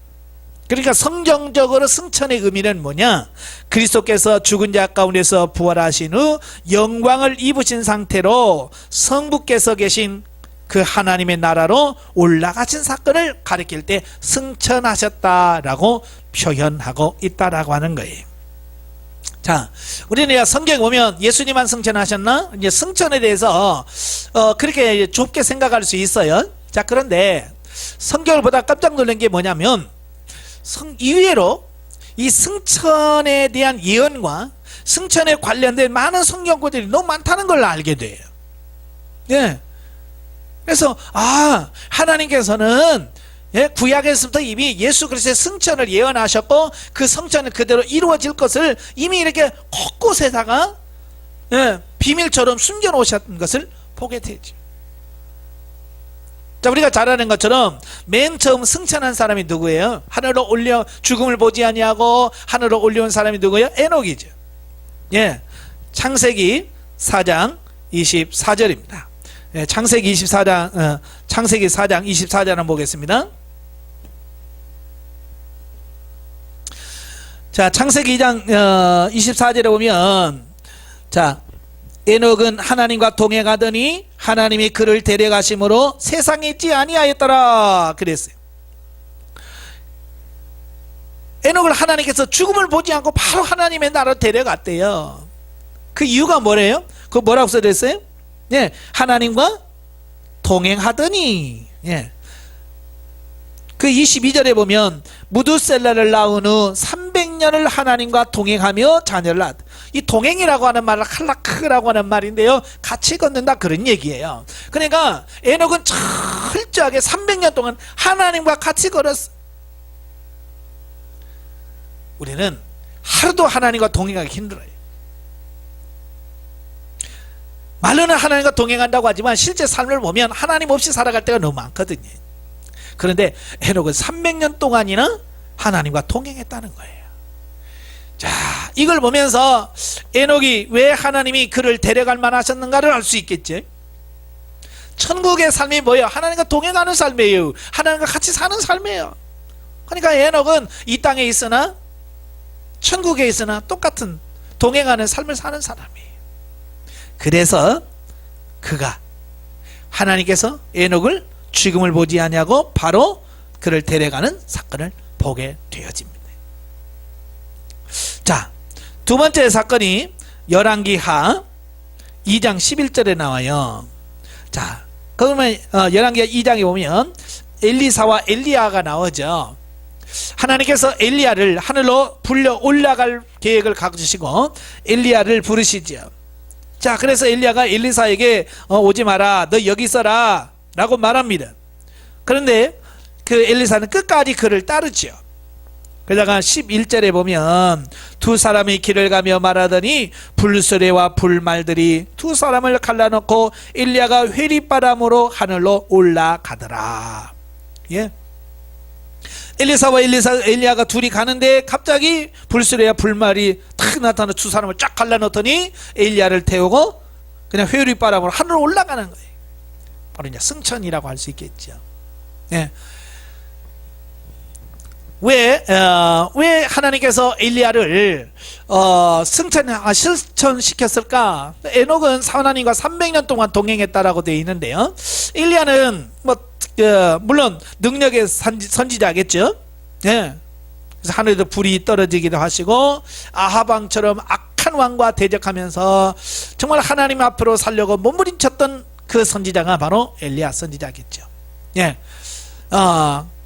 그러니까 성경적으로 승천의 의미는 뭐냐? 그리스도께서 죽은 자 가운데서 부활하신 후 영광을 입으신 상태로 성부께서 계신 그 하나님의 나라로 올라가신 사건을 가리킬 때 승천하셨다라고 표현하고 있다라고 하는 거예요. 자, 우리는 성경에 보면 예수님만 승천하셨나? 이제 승천에 대해서 그렇게 좁게 생각할 수 있어요. 자, 그런데 성경을 보다 깜짝 놀란 게 뭐냐면 이외로 이 승천에 대한 예언과 승천에 관련된 많은 성경구들이 너무 많다는 걸 알게 돼요. 예. 그래서 하나님께서는 구약에서부터 이미 예수 그리스도의 승천을 예언하셨고 그 승천은 그대로 이루어질 것을 이미 이렇게 곳곳에다가 비밀처럼 숨겨놓으셨던 것을 보게 되죠. 자, 우리가 잘 아는 것처럼 맨 처음 승천한 사람이 누구예요? 하늘로 올려 죽음을 보지 아니하고 하늘로 올려온 사람이 누구예요? 에녹이죠. 예, 창세기 4장 24절입니다. 예, 창세기 24장 창세기 4장 24절 한번 보겠습니다. 자, 창세기 2장 24절에 보면, 자, 에녹은 하나님과 동행하더니 하나님이 그를 데려가심으로 세상에 있지 아니하였더라 그랬어요. 에녹을 하나님께서 죽음을 보지 않고 바로 하나님의 나라로 데려갔대요. 그 이유가 뭐래요? 그거 뭐라고 써졌어요? 예, 하나님과 동행하더니. 예. 그 22절에 보면 무두셀라를 낳은 후 300년을 하나님과 동행하며 자녀를 낳았다. 이 동행이라고 하는 말은 할라크라고 하는 말인데요, 같이 걷는다 그런 얘기예요. 그러니까 에녹은 철저하게 300년 동안 하나님과 같이 걸었어. 우리는 하루도 하나님과 동행하기 힘들어요. 말로는 하나님과 동행한다고 하지만 실제 삶을 보면 하나님 없이 살아갈 때가 너무 많거든요. 그런데 에녹은 300년 동안이나 하나님과 동행했다는 거예요. 자, 이걸 보면서 에녹이 왜 하나님이 그를 데려갈 만하셨는가를 알 수 있겠죠. 천국의 삶이 뭐예요? 하나님과 동행하는 삶이에요. 하나님과 같이 사는 삶이에요. 그러니까 에녹은 이 땅에 있으나 천국에 있으나 똑같은 동행하는 삶을 사는 사람이에요. 그래서 그가 하나님께서 에녹을 죽음을 보지 아니하고 바로 그를 데려가는 사건을 보게 되어집니다. 자, 두 번째 사건이 열왕기하 2장 11절에 나와요. 자, 그러면 열왕기하 2장에 보면 엘리사와 엘리야가 나오죠. 하나님께서 엘리야를 하늘로 불려 올라갈 계획을 가지시고 엘리야를 부르시죠. 자, 그래서 엘리야가 엘리사에게 오지 마라, 너 여기 있어라 라고 말합니다. 그런데 그 엘리사는 끝까지 그를 따르죠. 그러다가 11절에 보면 두 사람이 길을 가며 말하더니 불수레와 불말들이 두 사람을 갈라놓고 엘리야가 회리바람으로 하늘로 올라가더라. 예. 엘리사와 엘리야가 둘이 가는데 갑자기 불수레와 불말이 탁 나타나 두 사람을 쫙 갈라놓더니 엘리야를 태우고 그냥 회리바람으로 하늘로 올라가는 거예요. 바로 이제 승천이라고 할 수 있겠죠. 예. 왜 하나님께서 엘리야를 승천시켰을까? 에녹은 하나님과 300년 동안 동행했다라고 되어 있는데요. 엘리야는 물론 능력의 선지자겠죠. 예. 그래서 하늘에도 불이 떨어지기도 하시고 아하방처럼 악한 왕과 대적하면서 정말 하나님 앞으로 살려고 몸부림쳤던 그 선지자가 바로 엘리야 선지자겠죠. 예.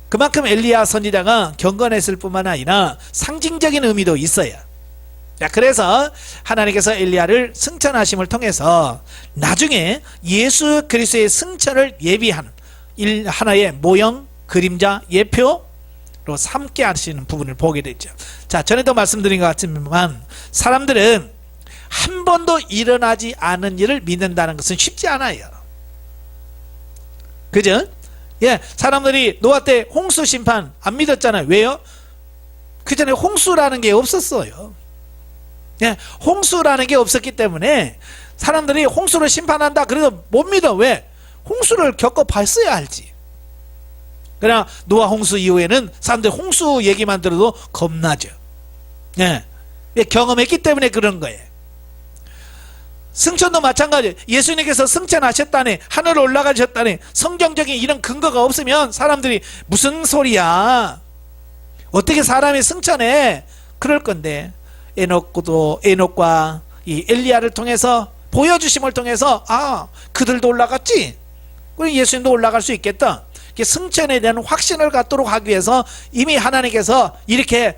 그만큼 엘리야 선지자가 경건했을 뿐만 아니라 상징적인 의미도 있어요. 자, 그래서 하나님께서 엘리야를 승천하심을 통해서 나중에 예수 그리스도의 승천을 예비하는 하나의 모형, 그림자, 예표로 삼게 하시는 부분을 보게 되죠. 자, 전에도 말씀드린 것 같지만 사람들은 한 번도 일어나지 않은 일을 믿는다는 것은 쉽지 않아요. 그죠? 예, 사람들이 노아 때 홍수 심판 안 믿었잖아요. 왜요? 그 전에 홍수라는 게 없었어요. 예, 홍수라는 게 없었기 때문에 사람들이 홍수를 심판한다 그래도 못 믿어. 왜? 홍수를 겪어봤어야 알지. 그러나 노아 홍수 이후에는 사람들이 홍수 얘기만 들어도 겁나죠. 예, 경험했기 때문에 그런 거예요. 승천도 마찬가지예요. 예수님께서 승천하셨다네, 하늘로 올라가셨다네, 성경적인 이런 근거가 없으면 사람들이 무슨 소리야, 어떻게 사람이 승천해, 그럴 건데 에녹과 이 엘리야를 통해서 보여주심을 통해서 그들도 올라갔지, 그리고 예수님도 올라갈 수 있겠다, 승천에 대한 확신을 갖도록 하기 위해서 이미 하나님께서 이렇게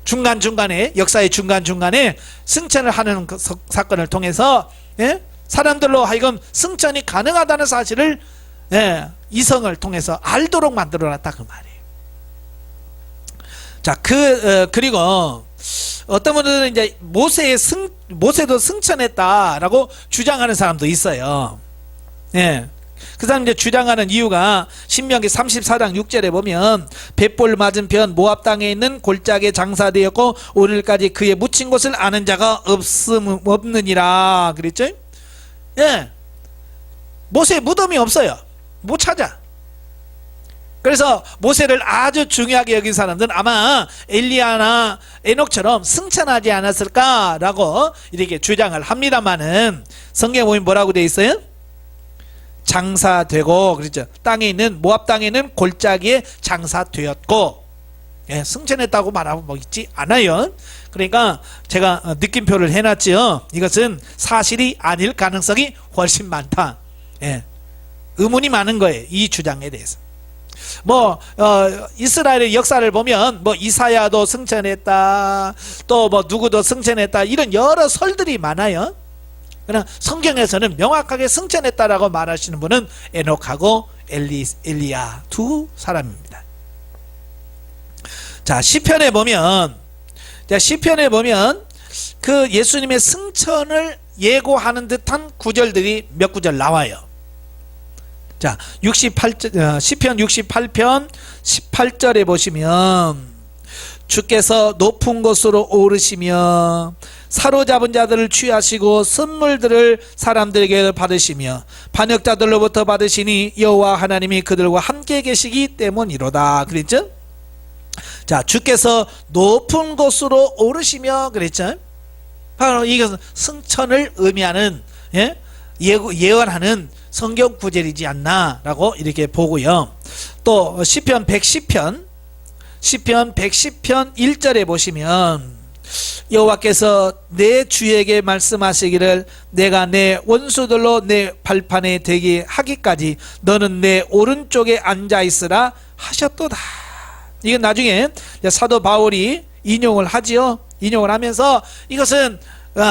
중간중간에, 역사의 중간중간에 승천을 하는 그 사건을 통해서, 예? 사람들로 하여금 승천이 가능하다는 사실을, 예, 이성을 통해서 알도록 만들어놨다 그 말이에요. 자, 그리고 어떤 분들은 이제 모세도 승천했다라고 주장하는 사람도 있어요. 예. 그 사람 이제 주장하는 이유가 신명기 34장 6절에 보면 벳볼 맞은편 모압 땅에 있는 골짜기에 장사되었고 오늘까지 그의 묻힌 곳을 아는 자가 없느니라 그랬죠? 예, 모세의 무덤이 없어요. 못 찾아. 그래서 모세를 아주 중요하게 여긴 사람들은 아마 엘리야나 에녹처럼 승천하지 않았을까라고 이렇게 주장을 합니다만은 성경에 보면 뭐라고 되어 있어요? 장사되고, 그렇죠? 땅에 있는 모압 땅에 있는 골짜기에 장사되었고, 예, 승천했다고 말하고 뭐 있지 않아요. 그러니까 제가 느낌표를 해놨죠. 이것은 사실이 아닐 가능성이 훨씬 많다. 예, 의문이 많은 거예요, 이 주장에 대해서. 뭐 이스라엘의 역사를 보면 뭐 이사야도 승천했다, 또 뭐 누구도 승천했다, 이런 여러 설들이 많아요. 그러나 성경에서는 명확하게 승천했다라고 말하시는 분은 에녹하고 엘리야 두 사람입니다. 자, 시편에 보면 그 예수님의 승천을 예고하는 듯한 구절들이 몇 구절 나와요. 자, 시편 68편 18절에 보시면 주께서 높은 곳으로 오르시며 사로잡은 자들을 취하시고 선물들을 사람들에게 받으시며 반역자들로부터 받으시니 여호와 하나님이 그들과 함께 계시기 때문이로다 그랬죠? 자, 주께서 높은 곳으로 오르시며 그랬죠? 바로 이것은 승천을 의미하는, 예? 예언하는 성경 구절이지 않나라고 이렇게 보고요. 또 시편 110편 1절에 보시면 여호와께서 내 주에게 말씀하시기를 내가 내 원수들로 내 발판에 대게 하기까지 너는 내 오른쪽에 앉아 있으라 하셨도다. 이건 나중에 사도 바울이 인용을 하지요. 인용을 하면서 이것은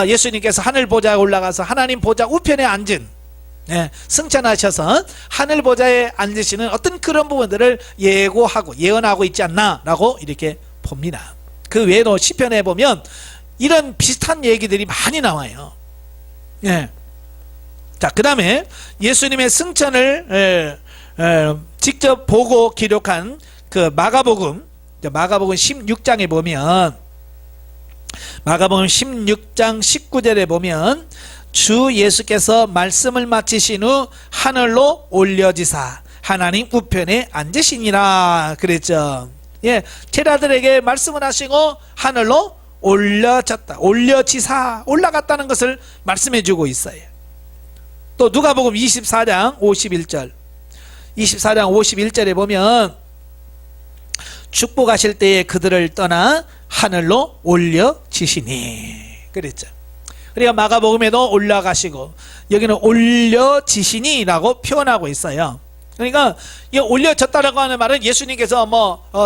예수님께서 하늘 보좌에 올라가서 하나님 보좌 우편에 앉은, 예, 승천하셔서 하늘 보좌에 앉으시는 어떤 그런 부분들을 예고하고 예언하고 있지 않나라고 이렇게 봅니다. 그 외에도 시편에 보면 이런 비슷한 얘기들이 많이 나와요. 예. 자, 그 다음에 예수님의 승천을 직접 보고 기록한 그 마가복음 16장에 보면, 마가복음 16장 19절에 보면 주 예수께서 말씀을 마치신 후 하늘로 올려지사 하나님 우편에 앉으시니라 그랬죠. 예, 제자들에게 말씀을 하시고 하늘로 올려졌다, 올려지사, 올라갔다는 것을 말씀해 주고 있어요. 또 누가복음 24장 51절에 보면 축복하실 때에 그들을 떠나 하늘로 올려지시니 그랬죠. 그러니까 마가복음에도 올라가시고 여기는 올려지시니라고 표현하고 있어요. 그러니까 이 올려졌다라고 하는 말은 예수님께서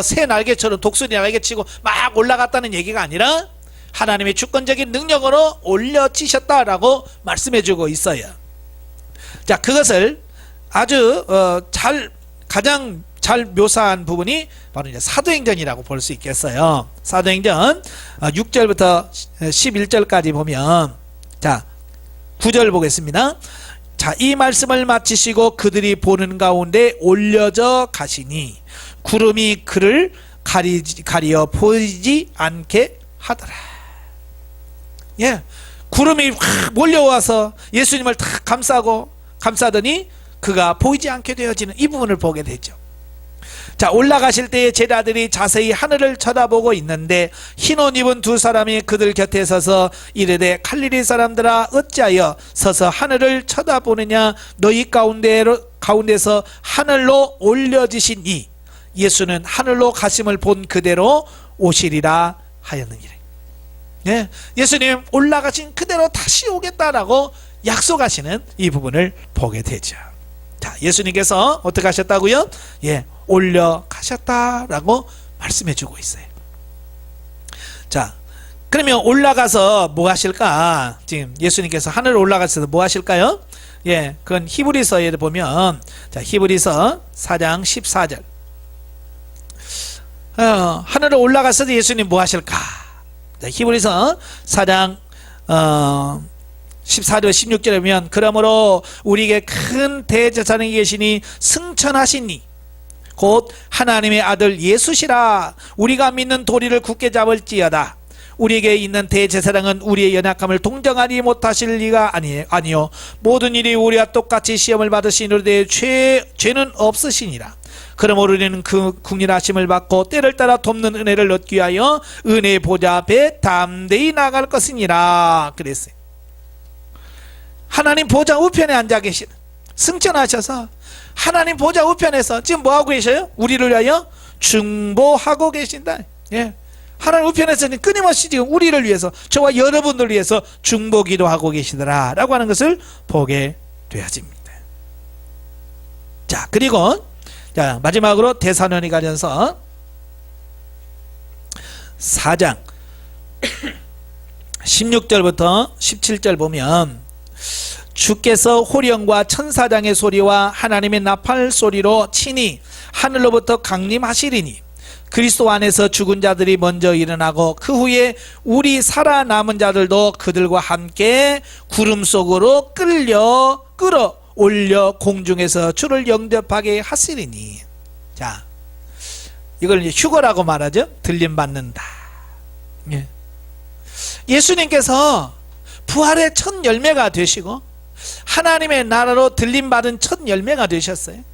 새 날개처럼 독수리 날개치고 막 올라갔다는 얘기가 아니라 하나님의 주권적인 능력으로 올려지셨다라고 말씀해주고 있어요. 자, 그것을 아주 가장 잘 묘사한 부분이 바로 이제 사도행전이라고 볼 수 있겠어요. 사도행전 6절부터 11절까지 보면, 자, 9절 보겠습니다. 자, 이 말씀을 마치시고 그들이 보는 가운데 올려져 가시니 구름이 그를 가리어 보이지 않게 하더라. 예, 구름이 확 몰려와서 예수님을 다 감싸더니 그가 보이지 않게 되어지는 이 부분을 보게 되죠. 자, 올라가실 때에 제자들이 자세히 하늘을 쳐다보고 있는데 흰 옷 입은 두 사람이 그들 곁에 서서 이르되 갈릴리 사람들아 어찌하여 서서 하늘을 쳐다보느냐 너희 가운데서 하늘로 올려지신 이 예수는 하늘로 가심을 본 그대로 오시리라 하였느니라. 예, 예수님 올라가신 그대로 다시 오겠다라고 약속하시는 이 부분을 보게 되죠. 자, 예수님께서 어떻게 하셨다고요? 예, 올려가셨다라고 말씀해주고 있어요. 자, 그러면 올라가서 뭐 하실까? 지금 예수님께서 하늘 올라가셔서 뭐 하실까요? 예, 그건 히브리서에 보면, 자, 히브리서 4장 14절. 하늘을 올라가셔서 예수님 뭐 하실까? 자, 히브리서 4장 14절 16절에 보면 그러므로 우리에게 큰 대제사장이 계시니 승천하시니 곧 하나님의 아들 예수시라. 우리가 믿는 도리를 굳게 잡을지어다. 우리에게 있는 대제사장은 우리의 연약함을 동정하지 못하실 리가 아니요 모든 일이 우리와 똑같이 시험을 받으시는데 죄는 없으시니라. 그러므로 우리는 그 국률하심을 받고 때를 따라 돕는 은혜를 얻기 위하여 은혜의 보좌 앞에 담대히 나갈 것이니라 그랬어요. 하나님 보좌 우편에 앉아 계시는, 승천하셔서 하나님 보좌 우편에서 지금 뭐하고 계셔요? 우리를 위하여 중보하고 계신다. 예. 하나님 우편에서 끊임없이 지금 우리를 위해서, 저와 여러분들 위해서 중보기도 하고 계시더라 라고 하는 것을 보게 되어집니다. 자, 그리고 자, 마지막으로 데살로니가전서 4장 16절부터 17절 보면 주께서 호령과 천사장의 소리와 하나님의 나팔 소리로 친히 하늘로부터 강림하시리니 그리스도 안에서 죽은 자들이 먼저 일어나고 그 후에 우리 살아남은 자들도 그들과 함께 구름 속으로 끌어올려 공중에서 주를 영접하게 하시리니. 자, 이걸 이제 휴거라고 말하죠. 들림받는다. 예. 예수님께서 부활의 첫 열매가 되시고 하나님의 나라로 들림받은 첫 열매가 되셨어요.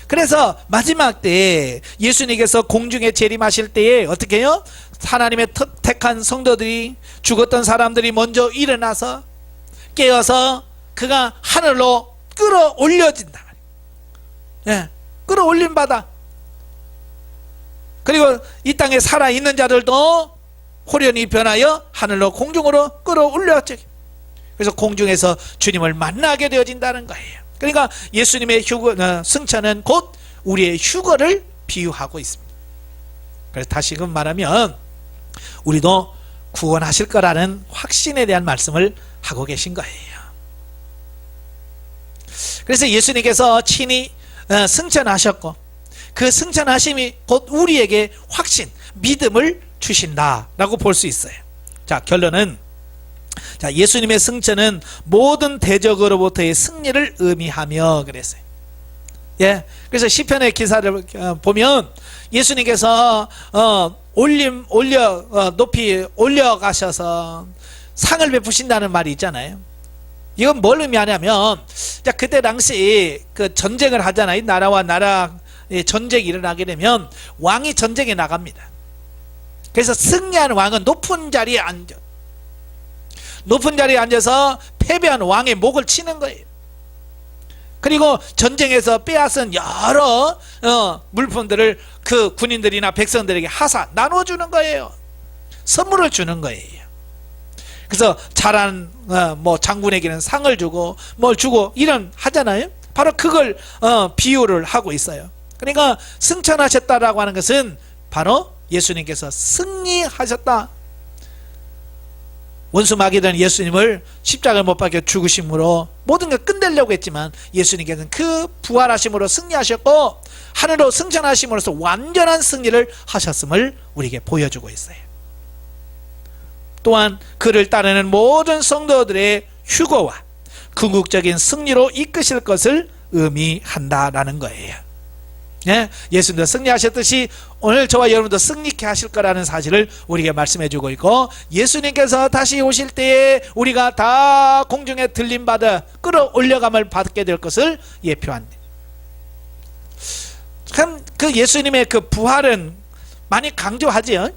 그래서 마지막 때에 예수님께서 공중에 재림하실 때에 어떻게 해요? 하나님의 택한 성도들이, 죽었던 사람들이 먼저 일어나서 깨어서 그가 하늘로 끌어올려진다. 예, 끌어올림 받아. 그리고 이 땅에 살아있는 자들도 호련히 변하여 하늘로 공중으로 끌어올려져. 그래서 공중에서 주님을 만나게 되어진다는 거예요. 그러니까 예수님의 승천은 곧 우리의 휴거를 비유하고 있습니다. 그래서 다시금 말하면 우리도 구원하실 거라는 확신에 대한 말씀을 하고 계신 거예요. 그래서 예수님께서 친히 승천하셨고 그 승천하심이 곧 우리에게 확신, 믿음을 주신다라고 볼 수 있어요. 자, 결론은 자, 예수님의 승천은 모든 대적으로부터의 승리를 의미하며 그랬어요. 예, 그래서 시편의 기사를 보면 예수님께서 높이 올려가셔서 상을 베푸신다는 말이 있잖아요. 이건 뭘 의미하냐면, 자, 그때 당시 그 전쟁을 하잖아요. 나라와 나라 전쟁이 일어나게 되면 왕이 전쟁에 나갑니다. 그래서 승리한 왕은 높은 자리에 앉아. 높은 자리에 앉아서 패배한 왕의 목을 치는 거예요. 그리고 전쟁에서 빼앗은 여러 물품들을 그 군인들이나 백성들에게 나눠주는 거예요. 선물을 주는 거예요. 그래서 잘한 장군에게는 상을 주고 뭘 주고 이런 하잖아요. 바로 그걸 비유를 하고 있어요. 그러니까 승천하셨다라고 하는 것은 바로 예수님께서 승리하셨다. 원수 마귀된 예수님을 십자가에 못 박혀 죽으심으로 모든 걸 끝내려고 했지만 예수님께서는 그 부활하심으로 승리하셨고 하늘로 승천하심으로써 완전한 승리를 하셨음을 우리에게 보여주고 있어요. 또한 그를 따르는 모든 성도들의 휴거와 궁극적인 승리로 이끄실 것을 의미한다라는 거예요. 예? 예수님도 승리하셨듯이 오늘 저와 여러분도 승리케 하실 거라는 사실을 우리에게 말씀해 주고 있고, 예수님께서 다시 오실 때에 우리가 다 공중에 들림받아 끌어올려감을 받게 될 것을 예표합니다. 참 그 예수님의 그 부활은 많이 강조하지요.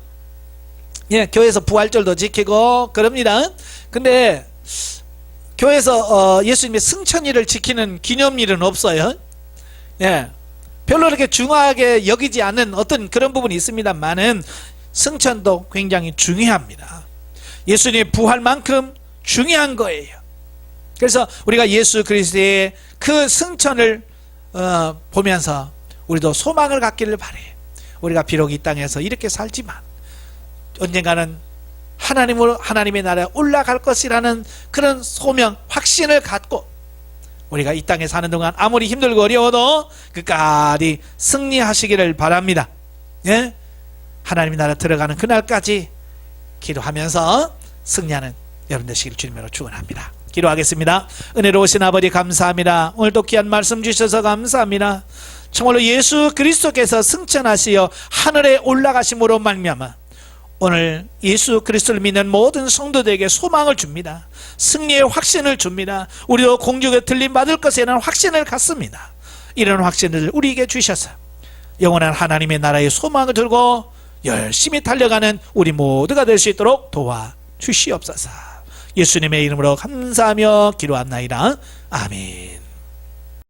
예, 교회에서 부활절도 지키고 그럽니다. 근데 교회에서 예수님의 승천일을 지키는 기념일은 없어요. 예. 별로 그렇게 중요하게 여기지 않는 어떤 그런 부분이 있습니다만은 승천도 굉장히 중요합니다. 예수님의 부활만큼 중요한 거예요. 그래서 우리가 예수 그리스도의 그 승천을 보면서 우리도 소망을 갖기를 바래요. 우리가 비록 이 땅에서 이렇게 살지만 언젠가는 하나님의 나라에 올라갈 것이라는 그런 소명, 확신을 갖고 우리가 이 땅에 사는 동안 아무리 힘들고 어려워도 끝까지 승리하시기를 바랍니다. 예? 하나님의 나라 들어가는 그날까지 기도하면서 승리하는 여러분 되시기를 주님으로 축원합니다. 기도하겠습니다. 은혜로우신 아버지 감사합니다. 오늘도 귀한 말씀 주셔서 감사합니다. 정말로 예수 그리스도께서 승천하시어 하늘에 올라가심으로 말미암아 오늘 예수 그리스도를 믿는 모든 성도들에게 소망을 줍니다. 승리의 확신을 줍니다. 우리도 공중에 들림 받을 것에 대한 확신을 갖습니다. 이런 확신을 우리에게 주셔서 영원한 하나님의 나라의 소망을 들고 열심히 달려가는 우리 모두가 될 수 있도록 도와주시옵소서. 예수님의 이름으로 감사하며 기도합나이다. 아멘.